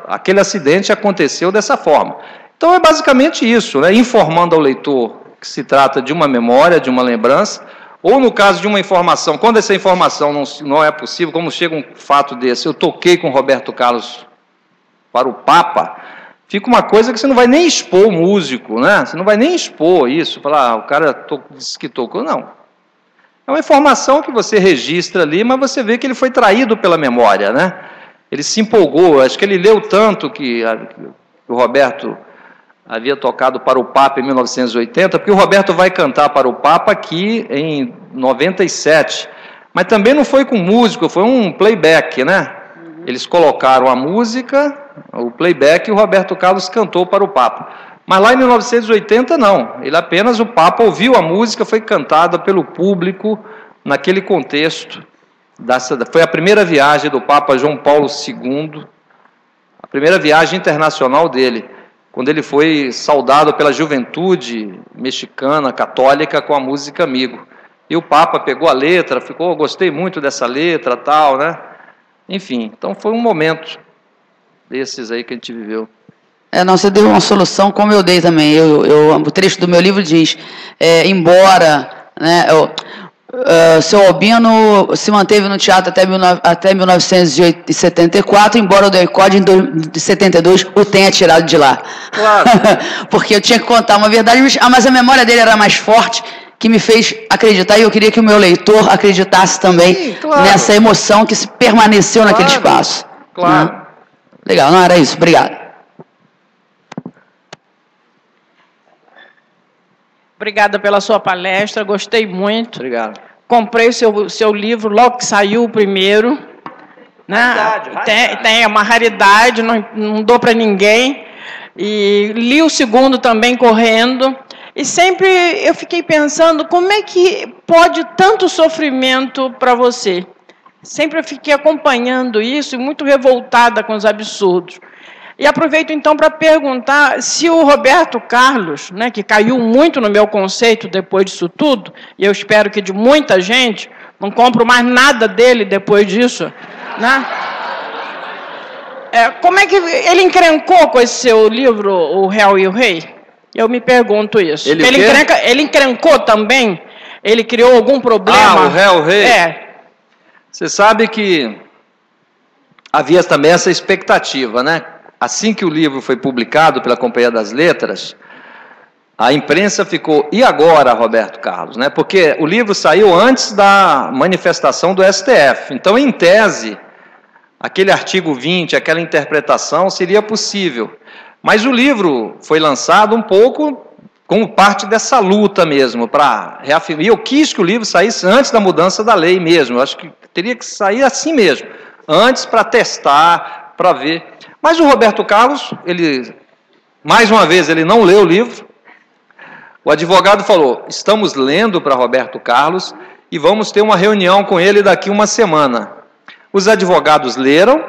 S3: aquele acidente aconteceu dessa forma. Então é basicamente isso, né? Informando ao leitor que se trata de uma memória, de uma lembrança, ou no caso de uma informação, quando essa informação não é possível, como chega um fato desse, eu toquei com o Roberto Carlos para o Papa, fica uma coisa que você não vai nem expor o músico, né? Você não vai nem expor isso, falar, o cara disse que tocou, não. É uma informação que você registra ali, mas você vê que ele foi traído pela memória, né? Ele se empolgou, acho que ele leu tanto que o Roberto havia tocado para o Papa em 1980, porque o Roberto vai cantar para o Papa aqui em 97, mas também não foi com músico, foi um playback, né? Eles colocaram a música, o playback, e o Roberto Carlos cantou para o Papa. Mas lá em 1980, não. O Papa ouviu a música, foi cantada pelo público naquele contexto. Foi a primeira viagem do Papa João Paulo II, a primeira viagem internacional dele, quando ele foi saudado pela juventude mexicana, católica, com a música Amigo. E o Papa pegou a letra, gostei muito dessa letra, tal, né? Enfim, então foi um momento desses aí que a gente viveu.
S4: Não, você deu uma solução como eu dei também. O trecho do meu livro diz, embora, né, seu Albino se manteve no teatro até 1974, embora o DECODE em 72 o tenha tirado de lá.
S3: Claro.
S4: Porque eu tinha que contar uma verdade, mas a memória dele era mais forte, que me fez acreditar, e eu queria que o meu leitor acreditasse também. Sim, claro. Nessa emoção que se permaneceu naquele espaço.
S3: Claro.
S4: Né? Legal, não era isso. Obrigado.
S5: Obrigada pela sua palestra, gostei muito.
S3: Obrigado.
S5: Comprei o seu livro logo que saiu o primeiro. Né? Tem uma raridade, não dou para ninguém. E li o segundo também correndo. E sempre eu fiquei pensando, como é que pode tanto sofrimento para você? Sempre eu fiquei acompanhando isso e muito revoltada com os absurdos. E aproveito então para perguntar se o Roberto Carlos, né, que caiu muito no meu conceito depois disso tudo, e eu espero que de muita gente, não compro mais nada dele depois disso, né? Como é que ele encrencou com esse seu livro, O Réu e o Rei? Eu me pergunto isso. Ele encrencou também? Ele criou algum problema?
S3: O Réu, o Rei? Você sabe que havia também essa expectativa, né? Assim que o livro foi publicado pela Companhia das Letras, a imprensa ficou, e agora, Roberto Carlos? Né? Porque o livro saiu antes da manifestação do STF. Então, em tese, aquele artigo 20, aquela interpretação seria possível. Mas o livro foi lançado um pouco como parte dessa luta mesmo, para reafirmar. E eu quis que o livro saísse antes da mudança da lei mesmo. Eu acho que teria que sair assim mesmo, antes, para testar, para ver. Mas o Roberto Carlos, mais uma vez, ele não leu o livro. O advogado falou, estamos lendo para Roberto Carlos e vamos ter uma reunião com ele daqui uma semana. Os advogados leram,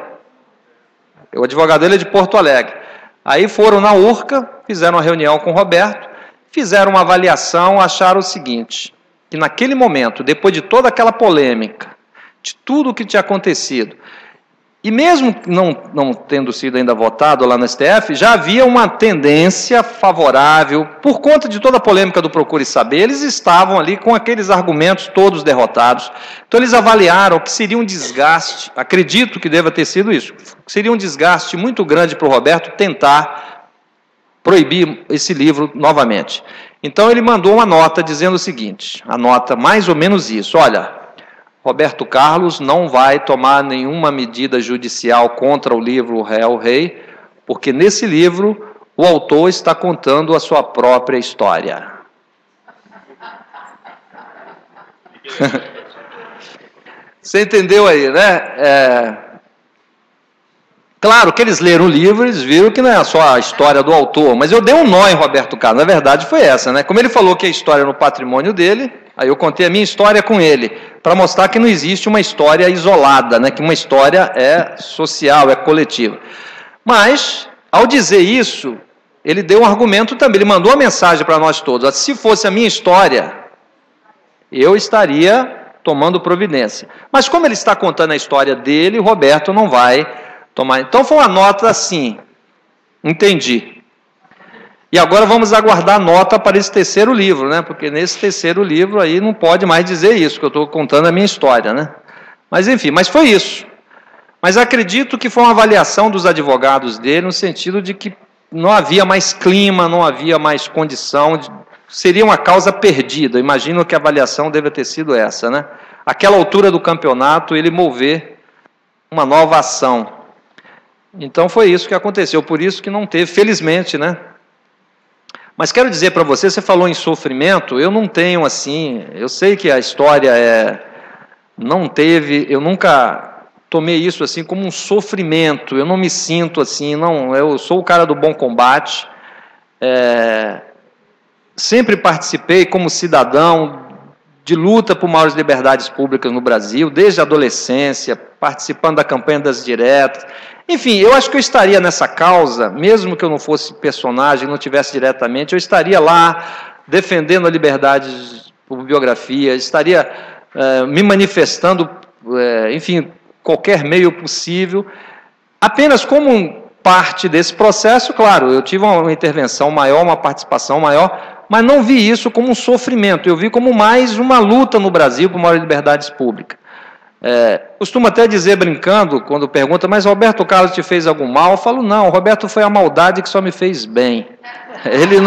S3: o advogado dele é de Porto Alegre. Aí foram na URCA, fizeram uma reunião com o Roberto, fizeram uma avaliação, acharam o seguinte, que naquele momento, depois de toda aquela polêmica, de tudo o que tinha acontecido, e mesmo não tendo sido ainda votado lá no STF, já havia uma tendência favorável, por conta de toda a polêmica do Procure Saber, eles estavam ali com aqueles argumentos todos derrotados. Então eles avaliaram que seria um desgaste, acredito que deva ter sido isso, seria um desgaste muito grande para o Roberto tentar proibir esse livro novamente. Então ele mandou uma nota dizendo o seguinte, a nota mais ou menos isso, olha, Roberto Carlos não vai tomar nenhuma medida judicial contra o livro O Réu Rei, porque nesse livro o autor está contando a sua própria história. Você entendeu aí, né? Claro que eles leram o livro, eles viram que não é só a história do autor, mas eu dei um nó em Roberto Carlos, na verdade foi essa, né? Como ele falou que a história é no patrimônio dele, aí eu contei a minha história com ele, para mostrar que não existe uma história isolada, né? Que uma história é social, é coletiva. Mas, ao dizer isso, ele deu um argumento também, ele mandou uma mensagem para nós todos, se fosse a minha história, eu estaria tomando providência. Mas como ele está contando a história dele, o Roberto não vai tomar. Então foi uma nota assim, entendi. E agora vamos aguardar a nota para esse terceiro livro, né? Porque nesse terceiro livro aí não pode mais dizer isso, que eu estou contando a minha história, né? Mas enfim, mas foi isso. Mas acredito que foi uma avaliação dos advogados dele, no sentido de que não havia mais clima, não havia mais condição, seria uma causa perdida. Imagino que a avaliação deve ter sido essa, né? Aquela altura do campeonato, ele mover uma nova ação. Então foi isso que aconteceu, por isso que não teve, felizmente, né? Mas quero dizer para você, você falou em sofrimento, eu não tenho assim, eu sei que a história não teve, eu nunca tomei isso assim como um sofrimento, eu não me sinto assim, não, eu sou o cara do bom combate, sempre participei como cidadão de luta por maiores liberdades públicas no Brasil, desde a adolescência, participando da campanha das diretas. Enfim, eu acho que eu estaria nessa causa, mesmo que eu não fosse personagem, não tivesse diretamente, eu estaria lá defendendo a liberdade por biografia, estaria me manifestando, enfim, qualquer meio possível. Apenas como parte desse processo, claro, eu tive uma intervenção maior, uma participação maior, mas não vi isso como um sofrimento, eu vi como mais uma luta no Brasil por maiores liberdades públicas. Costumo até dizer, brincando, quando pergunta, mas Roberto Carlos te fez algum mal? Eu falo, não, Roberto foi a maldade que só me fez bem. Ele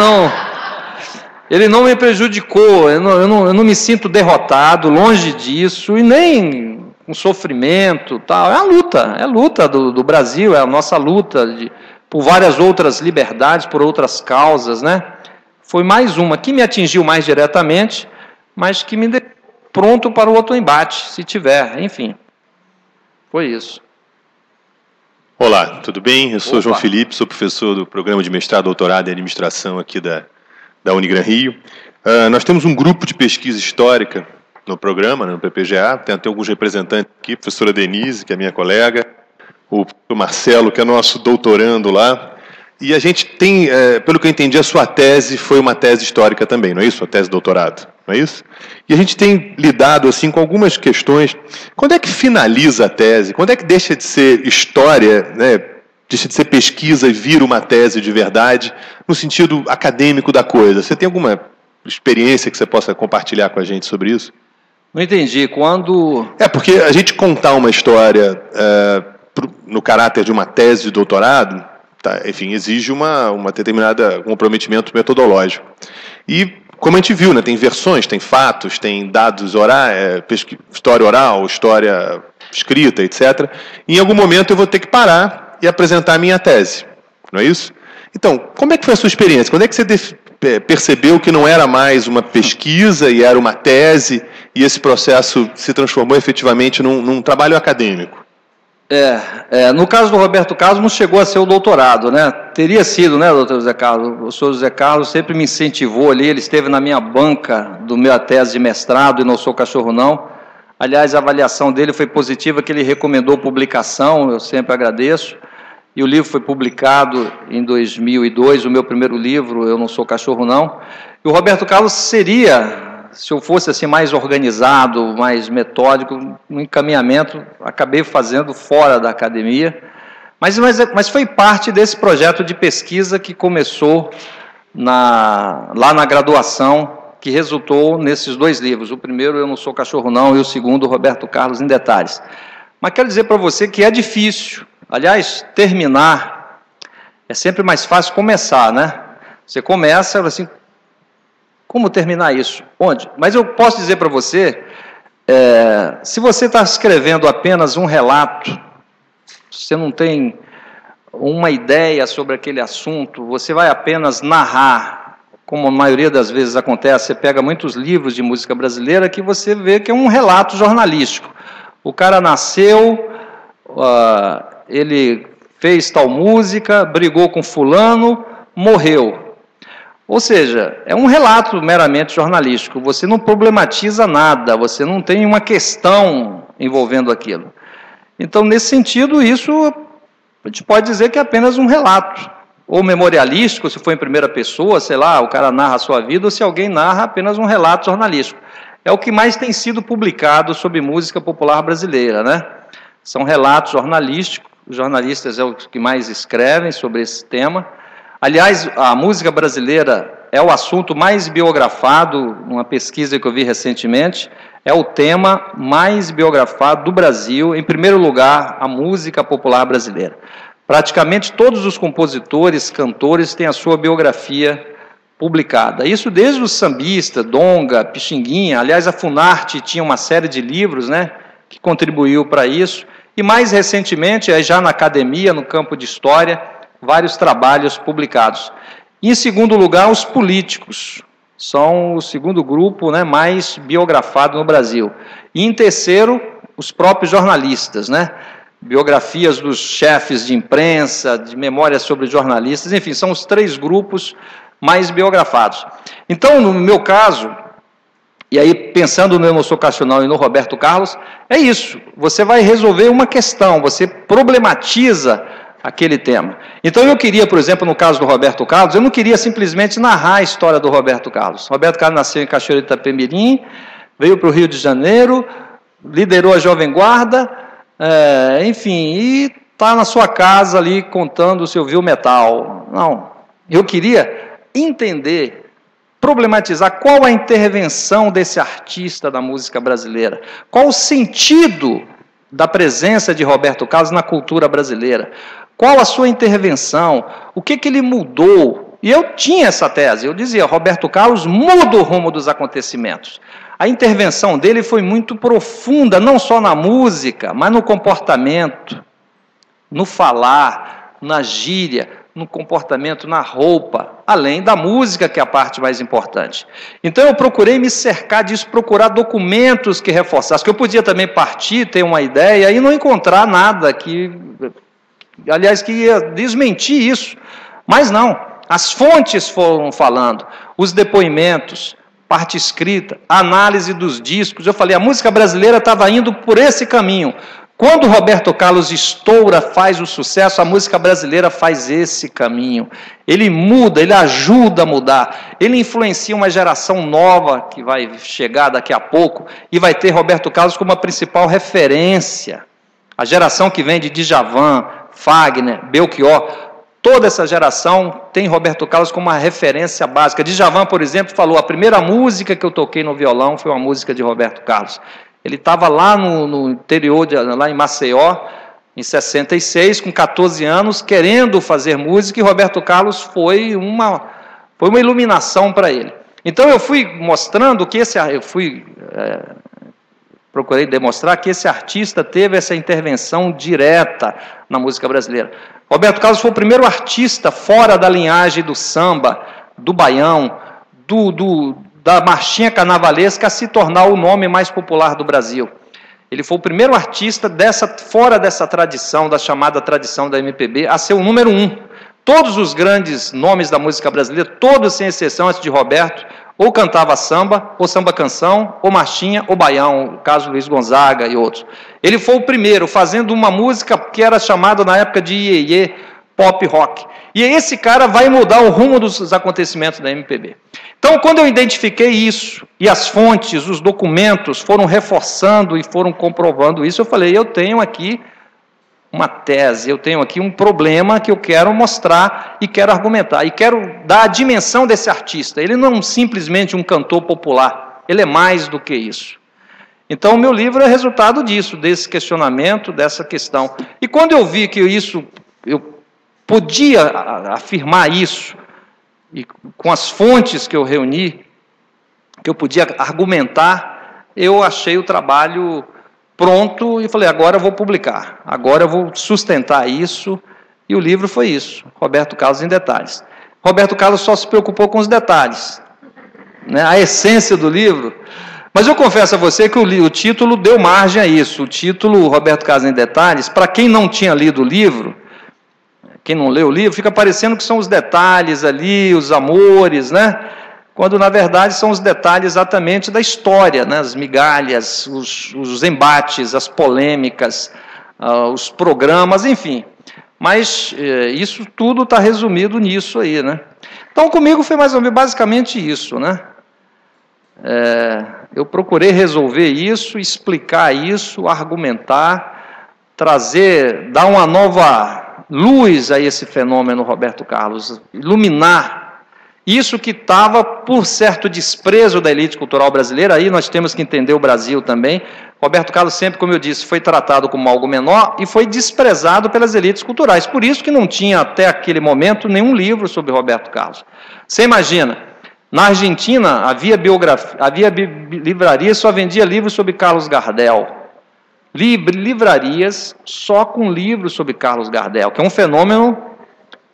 S3: não me prejudicou, eu não me sinto derrotado, longe disso, e nem um sofrimento, tal. É a luta do Brasil, é a nossa luta por várias outras liberdades, por outras causas, né? Foi mais uma que me atingiu mais diretamente, mas que me deixou pronto para o outro embate, se tiver, enfim. Foi isso.
S6: Olá, tudo bem? Eu sou João Felipe, sou professor do programa de mestrado e doutorado em administração aqui da Unigran Rio. Nós temos um grupo de pesquisa histórica no programa, no PPGA, tem até alguns representantes aqui, a professora Denise, que é minha colega, o Marcelo, que é nosso doutorando lá, e a gente tem, pelo que eu entendi, a sua tese foi uma tese histórica também, não é isso? A tese de doutorado, não é isso? E a gente tem lidado assim com algumas questões. Quando é que finaliza a tese? Quando é que deixa de ser história, né? Deixa de ser pesquisa e vira uma tese de verdade, no sentido acadêmico da coisa? Você tem alguma experiência que você possa compartilhar com a gente sobre isso?
S3: Não entendi. Quando...
S6: porque a gente contar uma história no caráter de uma tese de doutorado, tá, enfim, exige um determinado comprometimento metodológico. E, como a gente viu, né, tem versões, tem fatos, tem dados orais, história oral, história escrita, etc. E, em algum momento eu vou ter que parar e apresentar a minha tese, não é isso? Então, como é que foi a sua experiência? Quando é que você percebeu que não era mais uma pesquisa e era uma tese, e esse processo se transformou efetivamente num trabalho acadêmico?
S3: No caso do Roberto Carlos, não chegou a ser o doutorado, né? Teria sido, né, doutor José Carlos? O senhor José Carlos sempre me incentivou ali, ele esteve na minha banca do meu tese de mestrado, e Não Sou Cachorro Não. Aliás, a avaliação dele foi positiva, que ele recomendou publicação, eu sempre agradeço. E o livro foi publicado em 2002, o meu primeiro livro, Eu Não Sou Cachorro Não. E o Roberto Carlos seria, se eu fosse assim mais organizado, mais metódico, no encaminhamento, acabei fazendo fora da academia, mas foi parte desse projeto de pesquisa que começou lá na graduação, que resultou nesses 2 livros. O primeiro, Eu Não Sou Cachorro Não, e o segundo, Roberto Carlos em Detalhes. Mas quero dizer para você que é difícil. Aliás, terminar é sempre mais fácil começar, né? Você começa assim, como terminar isso? Onde? Mas eu posso dizer para você, se você está escrevendo apenas um relato, você não tem uma ideia sobre aquele assunto, você vai apenas narrar, como a maioria das vezes acontece, você pega muitos livros de música brasileira que você vê que é um relato jornalístico. O cara nasceu, ele fez tal música, brigou com fulano, morreu. Ou seja, é um relato meramente jornalístico, você não problematiza nada, você não tem uma questão envolvendo aquilo. Então, nesse sentido, isso a gente pode dizer que é apenas um relato, ou memorialístico, se for em primeira pessoa, sei lá, o cara narra a sua vida, ou se alguém narra apenas um relato jornalístico. É o que mais tem sido publicado sobre música popular brasileira, né? São relatos jornalísticos, os jornalistas é os que mais escrevem sobre esse tema. Aliás, a música brasileira é o assunto mais biografado, numa pesquisa que eu vi recentemente, é o tema mais biografado do Brasil, em primeiro lugar, a música popular brasileira. Praticamente todos os compositores, cantores têm a sua biografia publicada. Isso desde o sambista, Donga, Pixinguinha, aliás, a Funarte tinha uma série de livros, né, que contribuiu para isso, e mais recentemente, já na academia, no campo de história, vários trabalhos publicados. E, em segundo lugar, os políticos, são o segundo grupo, né, mais biografado no Brasil. E, em terceiro, os próprios jornalistas, né, biografias dos chefes de imprensa, de memórias sobre jornalistas, enfim, são os 3 grupos mais biografados. Então, no meu caso, e aí pensando no Eu Não Sou Cachorro Não e no Roberto Carlos, é isso, você vai resolver uma questão, você problematiza aquele tema. Então eu queria, por exemplo, no caso do Roberto Carlos, eu não queria simplesmente narrar a história do Roberto Carlos. Roberto Carlos nasceu em Cachoeira de Itapemirim, veio para o Rio de Janeiro, liderou a Jovem Guarda, enfim, e está na sua casa ali contando se ouviu metal. Não, eu queria entender, problematizar qual a intervenção desse artista da música brasileira, qual o sentido da presença de Roberto Carlos na cultura brasileira, qual a sua intervenção, o que ele mudou. E eu tinha essa tese, eu dizia, Roberto Carlos muda o rumo dos acontecimentos. A intervenção dele foi muito profunda, não só na música, mas no comportamento, no falar, na gíria, no comportamento, na roupa, além da música, que é a parte mais importante. Então eu procurei me cercar disso, procurar documentos que reforçassem, que eu podia também partir, ter uma ideia e não encontrar nada que, aliás, que ia desmentir isso. Mas não, as fontes foram falando, os depoimentos, parte escrita, análise dos discos. Eu falei, a música brasileira estava indo por esse caminho. Quando o Roberto Carlos estoura, faz o sucesso, a música brasileira faz esse caminho. Ele muda, ele ajuda a mudar, ele influencia uma geração nova que vai chegar daqui a pouco e vai ter Roberto Carlos como a principal referência. A geração que vem de Djavan, Fagner, Belchior, toda essa geração tem Roberto Carlos como uma referência básica. Djavan, por exemplo, falou, a primeira música que eu toquei no violão foi uma música de Roberto Carlos. Ele estava lá no interior, lá em Maceió, em 66, com 14 anos, querendo fazer música, e Roberto Carlos foi uma iluminação para ele. Então eu fui mostrando que procurei demonstrar que esse artista teve essa intervenção direta na música brasileira. Roberto Carlos foi o primeiro artista fora da linhagem do samba, do baião, da marchinha carnavalesca a se tornar o nome mais popular do Brasil. Ele foi o primeiro artista fora dessa tradição, da chamada tradição da MPB, a ser o número 1. Todos os grandes nomes da música brasileira, todos sem exceção, antes de Roberto, ou cantava samba, ou samba-canção, ou marchinha, ou baião, o caso Luiz Gonzaga e outros. Ele foi o primeiro, fazendo uma música que era chamada na época de iê-iê, pop rock. E esse cara vai mudar o rumo dos acontecimentos da MPB. Então, quando eu identifiquei isso, e as fontes, os documentos foram reforçando e foram comprovando isso, eu falei, eu tenho aqui uma tese, eu tenho aqui um problema que eu quero mostrar e quero argumentar, e quero dar a dimensão desse artista. Ele não é simplesmente um cantor popular, ele é mais do que isso. Então, o meu livro é resultado disso, desse questionamento, dessa questão. E quando eu vi que eu podia afirmar isso, e com as fontes que eu reuni, que eu podia argumentar, eu achei o trabalho pronto e falei, agora eu vou publicar, agora eu vou sustentar isso, e o livro foi isso, Roberto Carlos em Detalhes. Roberto Carlos só se preocupou com os detalhes, né, a essência do livro, mas eu confesso a você que o título deu margem a isso, o título Roberto Carlos em Detalhes, para quem não tinha lido o livro, quem não lê o livro, fica parecendo que são os detalhes ali, os amores, né? Quando, na verdade, são os detalhes exatamente da história, né? As migalhas, os embates, as polêmicas, os programas, enfim. Mas isso tudo está resumido nisso aí, né? Então, comigo foi mais ou menos basicamente isso, né? Eu procurei resolver isso, explicar isso, argumentar, trazer, dar uma nova luz a esse fenômeno Roberto Carlos, iluminar isso que estava por certo desprezo da elite cultural brasileira. Aí nós temos que entender o Brasil também. Roberto Carlos sempre, como eu disse, foi tratado como algo menor e foi desprezado pelas elites culturais. Por isso que não tinha até aquele momento nenhum livro sobre Roberto Carlos. Você imagina, na Argentina havia livrarias, só vendia livros sobre Carlos Gardel. Livrarias só com livros sobre Carlos Gardel, que é um fenômeno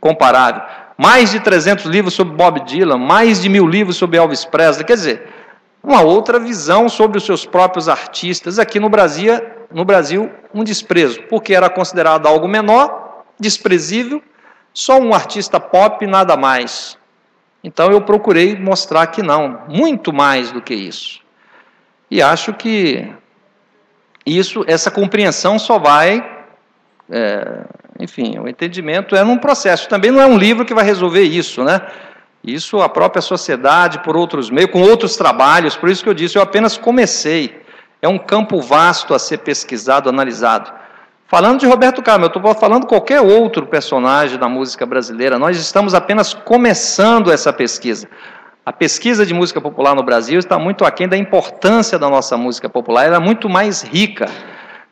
S3: comparável. Mais de 300 livros sobre Bob Dylan, mais de 1000 livros sobre Elvis Presley, quer dizer, uma outra visão sobre os seus próprios artistas. Aqui no Brasil, um desprezo, porque era considerado algo menor, desprezível, só um artista pop, nada mais. Então eu procurei mostrar que não, muito mais do que isso. E acho que essa compreensão só vai, enfim, o entendimento é num processo. Também não é um livro que vai resolver isso, né? Isso a própria sociedade, por outros meios, com outros trabalhos, por isso que eu disse, eu apenas comecei. É um campo vasto a ser pesquisado, analisado. Falando de Roberto Carlos, eu estou falando de qualquer outro personagem da música brasileira, nós estamos apenas começando essa pesquisa. A pesquisa de música popular no Brasil está muito aquém da importância da nossa música popular, ela é muito mais rica.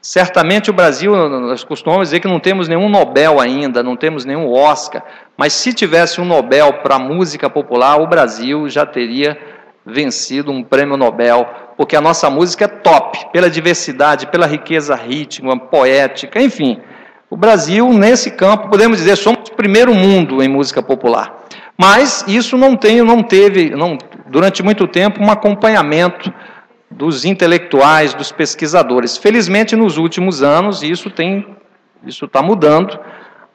S3: Certamente o Brasil, nós costumamos dizer que não temos nenhum Nobel ainda, não temos nenhum Oscar, mas se tivesse um Nobel para a música popular, o Brasil já teria vencido um prêmio Nobel, porque a nossa música é top, pela diversidade, pela riqueza rítmica, poética, enfim. O Brasil, nesse campo, podemos dizer, somos o primeiro mundo em música popular. Mas isso não teve, durante muito tempo, um acompanhamento dos intelectuais, dos pesquisadores. Felizmente, nos últimos anos, isso está mudando.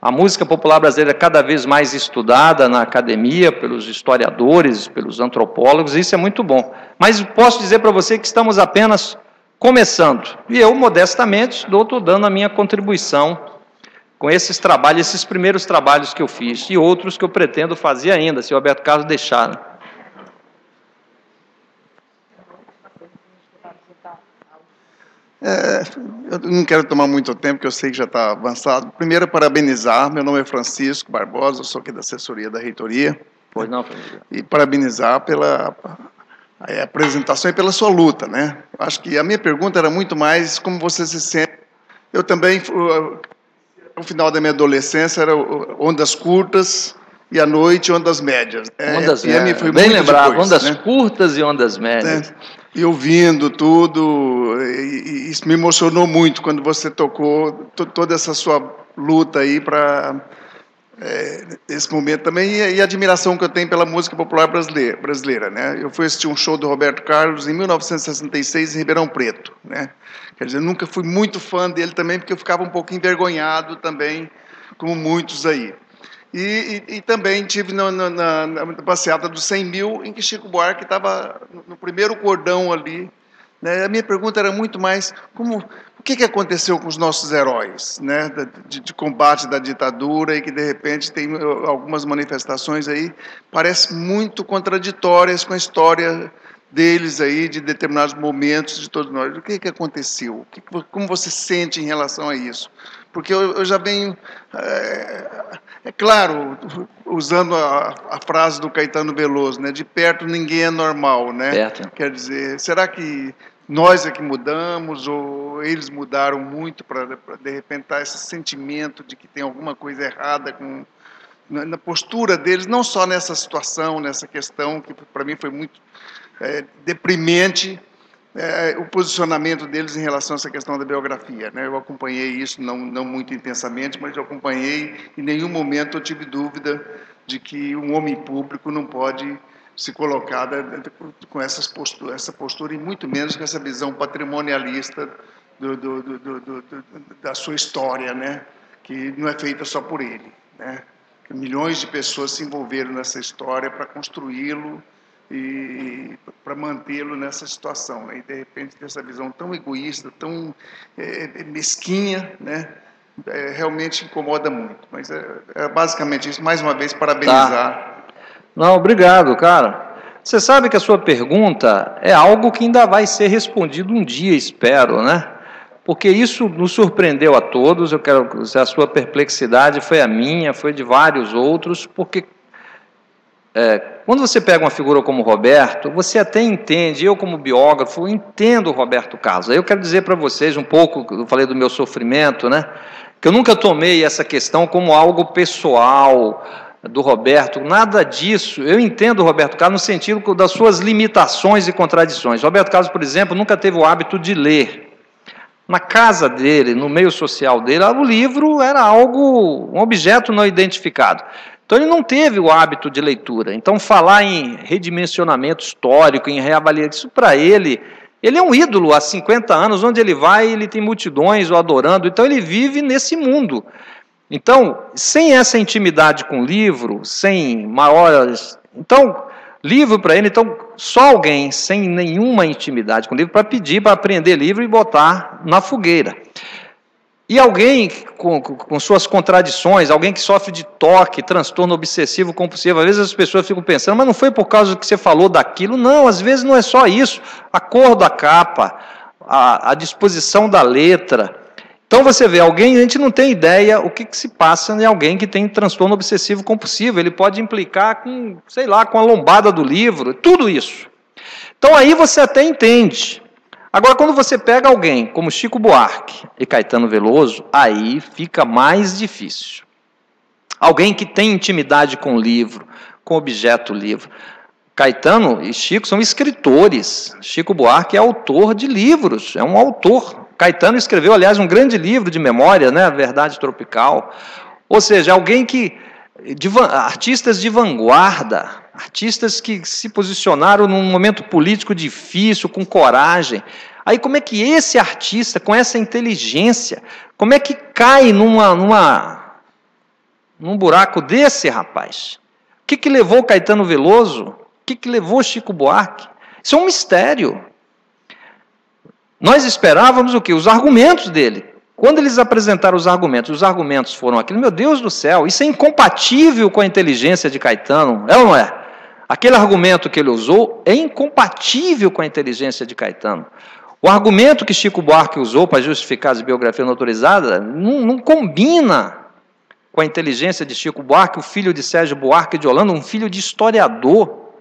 S3: A música popular brasileira é cada vez mais estudada na academia, pelos historiadores, pelos antropólogos, isso é muito bom. Mas posso dizer para você que estamos apenas começando. E eu, modestamente, estou dando a minha contribuição com esses trabalhos, esses primeiros trabalhos que eu fiz, e outros que eu pretendo fazer ainda, se o Roberto Carlos deixar. Né?
S7: Eu não quero tomar muito tempo, porque eu sei que já está avançado. Primeiro, parabenizar, meu nome é Francisco Barbosa, eu sou aqui da assessoria da reitoria.
S3: Pois não, Francisco.
S7: E parabenizar pela apresentação e pela sua luta, né? Acho que a minha pergunta era muito mais como você se sente. Eu também, no final da minha adolescência, era ondas curtas e à noite ondas médias.
S3: Ondas médias, bem lembrado, depois, ondas, né? Curtas e ondas médias.
S7: E ouvindo tudo, e isso me emocionou muito quando você tocou toda essa sua luta aí para esse momento também, e a admiração que eu tenho pela música popular brasileira, né? Eu fui assistir um show do Roberto Carlos em 1966 em Ribeirão Preto, né? Quer dizer, nunca fui muito fã dele também, porque eu ficava um pouco envergonhado também, como muitos aí. E também tive na passeata dos 100 mil, em que Chico Buarque estava no primeiro cordão ali, né? A minha pergunta era muito mais o que aconteceu com os nossos heróis, né, de combate da ditadura, e que, de repente, tem algumas manifestações aí, parecem muito contraditórias com a história deles aí, de determinados momentos de todos nós. O que aconteceu? Como você sente em relação a isso? Porque eu já venho... É claro, usando a frase do Caetano Veloso, né, de perto ninguém é normal, né?
S3: Perto.
S7: Quer dizer, será que nós é que mudamos, ou eles mudaram muito para, de repente, dar esse sentimento de que tem alguma coisa errada na postura deles, não só nessa situação, nessa questão, que para mim foi muito deprimente, o posicionamento deles em relação a essa questão da biografia, né? Eu acompanhei isso, não muito intensamente, mas eu acompanhei, em nenhum momento eu tive dúvida de que um homem público não pode se colocar com essa postura, e muito menos com essa visão patrimonialista da sua história, né? Que não é feita só por ele, né? Que milhões de pessoas se envolveram nessa história para construí-lo e para mantê-lo nessa situação, né? E, de repente, ter essa visão tão egoísta, tão mesquinha, né? Realmente incomoda muito. Mas é basicamente isso. Mais uma vez, parabenizar.
S3: Tá. Não, obrigado, cara. Você sabe que a sua pergunta é algo que ainda vai ser respondido um dia, espero, né? Porque isso nos surpreendeu a todos. Eu quero dizer, a sua perplexidade foi a minha, foi de vários outros, porque quando você pega uma figura como o Roberto, você até entende, eu como biógrafo, entendo o Roberto Carlos. Aí eu quero dizer para vocês um pouco, eu falei do meu sofrimento, né? Que eu nunca tomei essa questão como algo pessoal do Roberto, nada disso. Eu entendo o Roberto Carlos no sentido das suas limitações e contradições. Roberto Carlos, por exemplo, nunca teve o hábito de ler. Na casa dele, no meio social dele, o livro era um objeto não identificado. Então ele não teve o hábito de leitura. Então falar em redimensionamento histórico, em reavaliar, isso para ele é um ídolo há 50 anos, onde ele vai, ele tem multidões o adorando, então ele vive nesse mundo. Então, sem essa intimidade com o livro, sem maiores... Então, livro para ele, então, só alguém sem nenhuma intimidade com o livro para pedir para aprender livro e botar na fogueira. E alguém com suas contradições, alguém que sofre de toque, transtorno obsessivo compulsivo, às vezes as pessoas ficam pensando, mas não foi por causa do que você falou daquilo? Não, às vezes não é só isso. A cor da capa, a disposição da letra. Então você vê, a gente não tem ideia o que se passa em alguém que tem transtorno obsessivo compulsivo. Ele pode implicar com, sei lá, com a lombada do livro, tudo isso. Então aí você até entende. Agora, quando você pega alguém como Chico Buarque e Caetano Veloso, aí fica mais difícil. Alguém que tem intimidade com o livro, com o objeto livro. Caetano e Chico são escritores. Chico Buarque é autor de livros, é um autor. Caetano escreveu, aliás, um grande livro de memória, né, A Verdade Tropical. Ou seja, alguém que... artistas de vanguarda, artistas que se posicionaram num momento político difícil, com coragem. Aí como é que esse artista, com essa inteligência, como é que cai num buraco desse, rapaz? O que levou Caetano Veloso? O que levou Chico Buarque? Isso é um mistério. Nós esperávamos o quê? Os argumentos dele. Quando eles apresentaram os argumentos foram aquilo, meu Deus do céu, isso é incompatível com a inteligência de Caetano, é ou não é? Aquele argumento que ele usou é incompatível com a inteligência de Caetano. O argumento que Chico Buarque usou para justificar as biografias não autorizadas não combina com a inteligência de Chico Buarque, o filho de Sérgio Buarque de Holanda, um filho de historiador.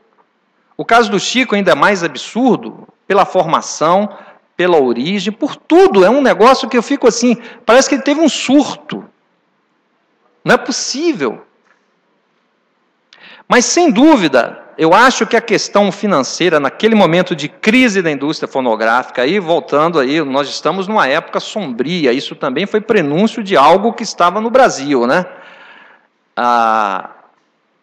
S3: O caso do Chico ainda é mais absurdo, pela formação, pela origem, por tudo. É um negócio que eu fico assim, parece que ele teve um surto. Não é possível. Mas, sem dúvida, eu acho que a questão financeira, naquele momento de crise da indústria fonográfica, aí, voltando aí, nós estamos numa época sombria, isso também foi prenúncio de algo que estava no Brasil, né?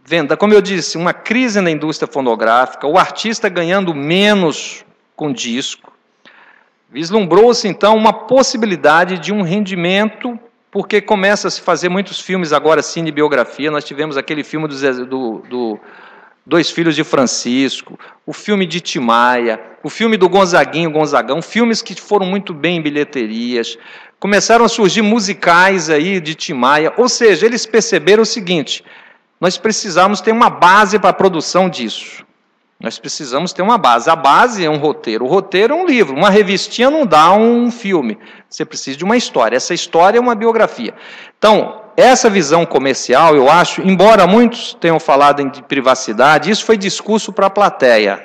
S3: venda, como eu disse, uma crise na indústria fonográfica, o artista ganhando menos com disco. Vislumbrou-se, então, uma possibilidade de um rendimento, porque começa a se fazer muitos filmes agora, cinebiografia. Nós tivemos aquele filme do Dois Filhos de Francisco, o filme de Timaya, o filme do Gonzagão, filmes que foram muito bem em bilheterias. Começaram a surgir musicais aí de Timaya, ou seja, eles perceberam o seguinte: nós precisamos ter uma base para a produção disso. Nós precisamos ter uma base. A base é um roteiro. O roteiro é um livro. Uma revistinha não dá um filme. Você precisa de uma história. Essa história é uma biografia. Então, essa visão comercial, eu acho, embora muitos tenham falado de privacidade, isso foi discurso para a plateia.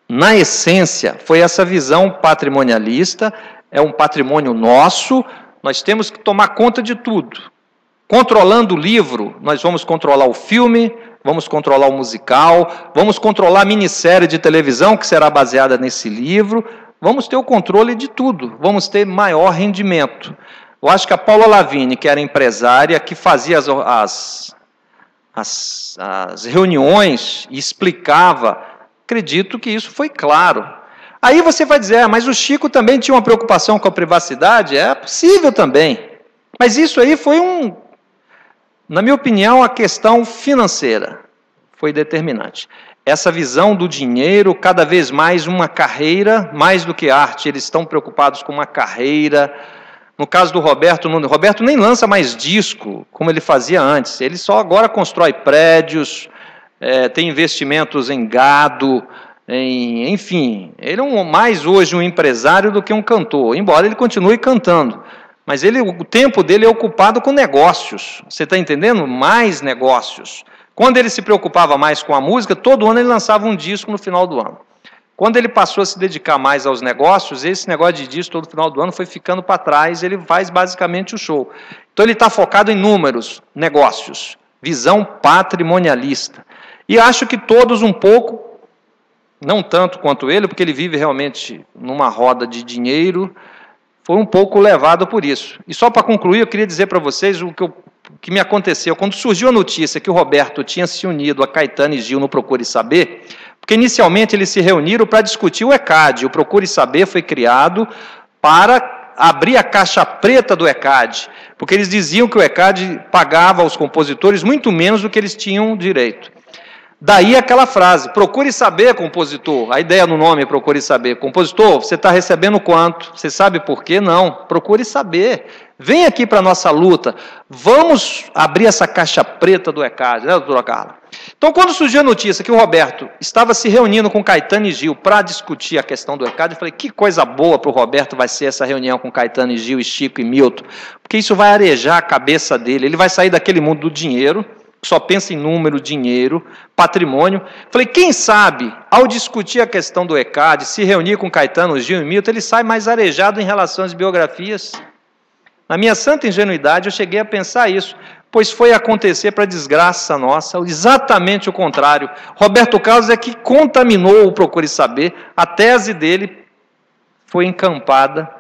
S3: Na essência, foi essa visão patrimonialista, é um patrimônio nosso, nós temos que tomar conta de tudo. Controlando o livro, nós vamos controlar o filme, vamos controlar o musical, vamos controlar a minissérie de televisão que será baseada nesse livro, vamos ter o controle de tudo, vamos ter maior rendimento. Eu acho que a Paula Lavigne, que era empresária, que fazia as reuniões e explicava, acredito que isso foi claro. Aí você vai dizer, mas o Chico também tinha uma preocupação com a privacidade? É possível também. Mas isso aí foi na minha opinião, a questão financeira foi determinante. Essa visão do dinheiro, cada vez mais uma carreira, mais do que arte, eles estão preocupados com uma carreira. No caso do Roberto nem lança mais disco, como ele fazia antes. Ele só agora constrói prédios, tem investimentos em gado, enfim. Ele é mais hoje um empresário do que um cantor, embora ele continue cantando. Mas o tempo dele é ocupado com negócios. Você está entendendo? Mais negócios. Quando ele se preocupava mais com a música, todo ano ele lançava um disco no final do ano. Quando ele passou a se dedicar mais aos negócios, esse negócio de disco todo final do ano foi ficando para trás, ele faz basicamente o show. Então ele está focado em números, negócios, visão patrimonialista. E acho que todos um pouco, não tanto quanto ele, porque ele vive realmente numa roda de dinheiro, foi um pouco levado por isso. E só para concluir, eu queria dizer para vocês o que me aconteceu. Quando surgiu a notícia que o Roberto tinha se unido a Caetano e Gil no Procure Saber, porque inicialmente eles se reuniram para discutir o ECAD. O Procure Saber foi criado para abrir a caixa preta do ECAD, porque eles diziam que o ECAD pagava aos compositores muito menos do que eles tinham direito. Daí aquela frase, procure saber, compositor. A ideia no nome é procure saber. Compositor, você está recebendo quanto? Você sabe por quê? Não. Procure saber. Vem aqui para a nossa luta. Vamos abrir essa caixa preta do ECAD, né, doutora Carla? Então, quando surgiu a notícia que o Roberto estava se reunindo com Caetano e Gil para discutir a questão do ECAD, eu falei, que coisa boa para o Roberto vai ser essa reunião com Caetano e Gil, e Chico e Milton, porque isso vai arejar a cabeça dele. Ele vai sair daquele mundo do dinheiro, só pensa em número, dinheiro, patrimônio. Falei, quem sabe, ao discutir a questão do ECAD, se reunir com Caetano, Gil e Milton, ele sai mais arejado em relação às biografias. Na minha santa ingenuidade, eu cheguei a pensar isso, pois foi acontecer para desgraça nossa, exatamente o contrário. Roberto Carlos é que contaminou o Procure Saber, a tese dele foi encampada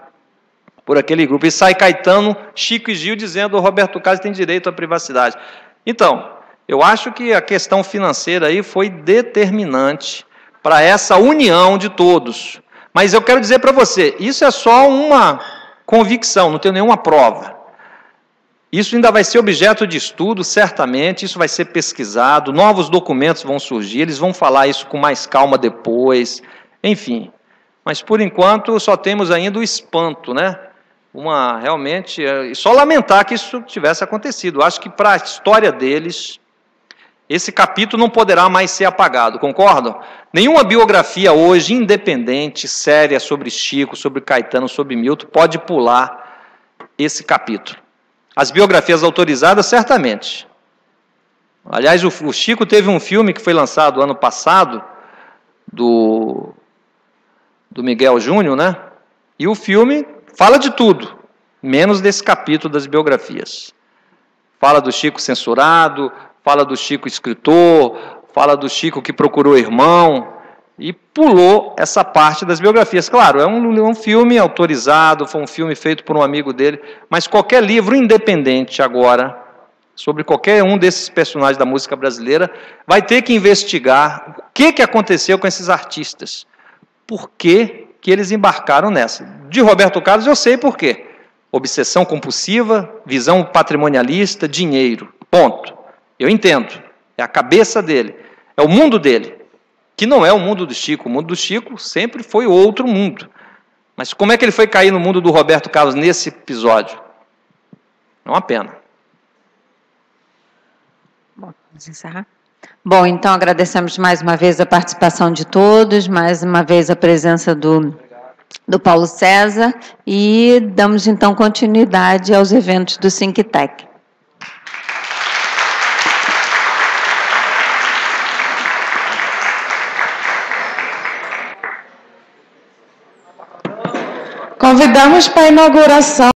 S3: por aquele grupo. E sai Caetano, Chico e Gil dizendo que o Roberto Carlos tem direito à privacidade. Então, eu acho que a questão financeira aí foi determinante para essa união de todos. Mas eu quero dizer para você, isso é só uma convicção, não tenho nenhuma prova. Isso ainda vai ser objeto de estudo, certamente, isso vai ser pesquisado, novos documentos vão surgir, eles vão falar isso com mais calma depois, enfim. Mas, por enquanto, só temos ainda o espanto, né? Realmente, só lamentar que isso tivesse acontecido. Acho que para a história deles, esse capítulo não poderá mais ser apagado, concordam? Nenhuma biografia hoje, independente, séria, sobre Chico, sobre Caetano, sobre Milton, pode pular esse capítulo. As biografias autorizadas, certamente. Aliás, o Chico teve um filme que foi lançado ano passado, do Miguel Júnior, né? E o filme fala de tudo, menos desse capítulo das biografias. Fala do Chico censurado, fala do Chico escritor, fala do Chico que procurou irmão, e pulou essa parte das biografias. Claro, é um filme autorizado, foi um filme feito por um amigo dele, mas qualquer livro independente agora, sobre qualquer um desses personagens da música brasileira, vai ter que investigar o que aconteceu com esses artistas. Por que eles embarcaram nessa? De Roberto Carlos eu sei por quê. Obsessão compulsiva, visão patrimonialista, dinheiro. Ponto. Eu entendo. É a cabeça dele. É o mundo dele. Que não é o mundo do Chico. O mundo do Chico sempre foi outro mundo. Mas como é que ele foi cair no mundo do Roberto Carlos nesse episódio? É uma pena.
S2: Bom, vamos encerrar? Bom, então agradecemos mais uma vez a participação de todos, mais uma vez a presença do Paulo César e damos então continuidade aos eventos do SINCTEC.
S1: Convidamos para a inauguração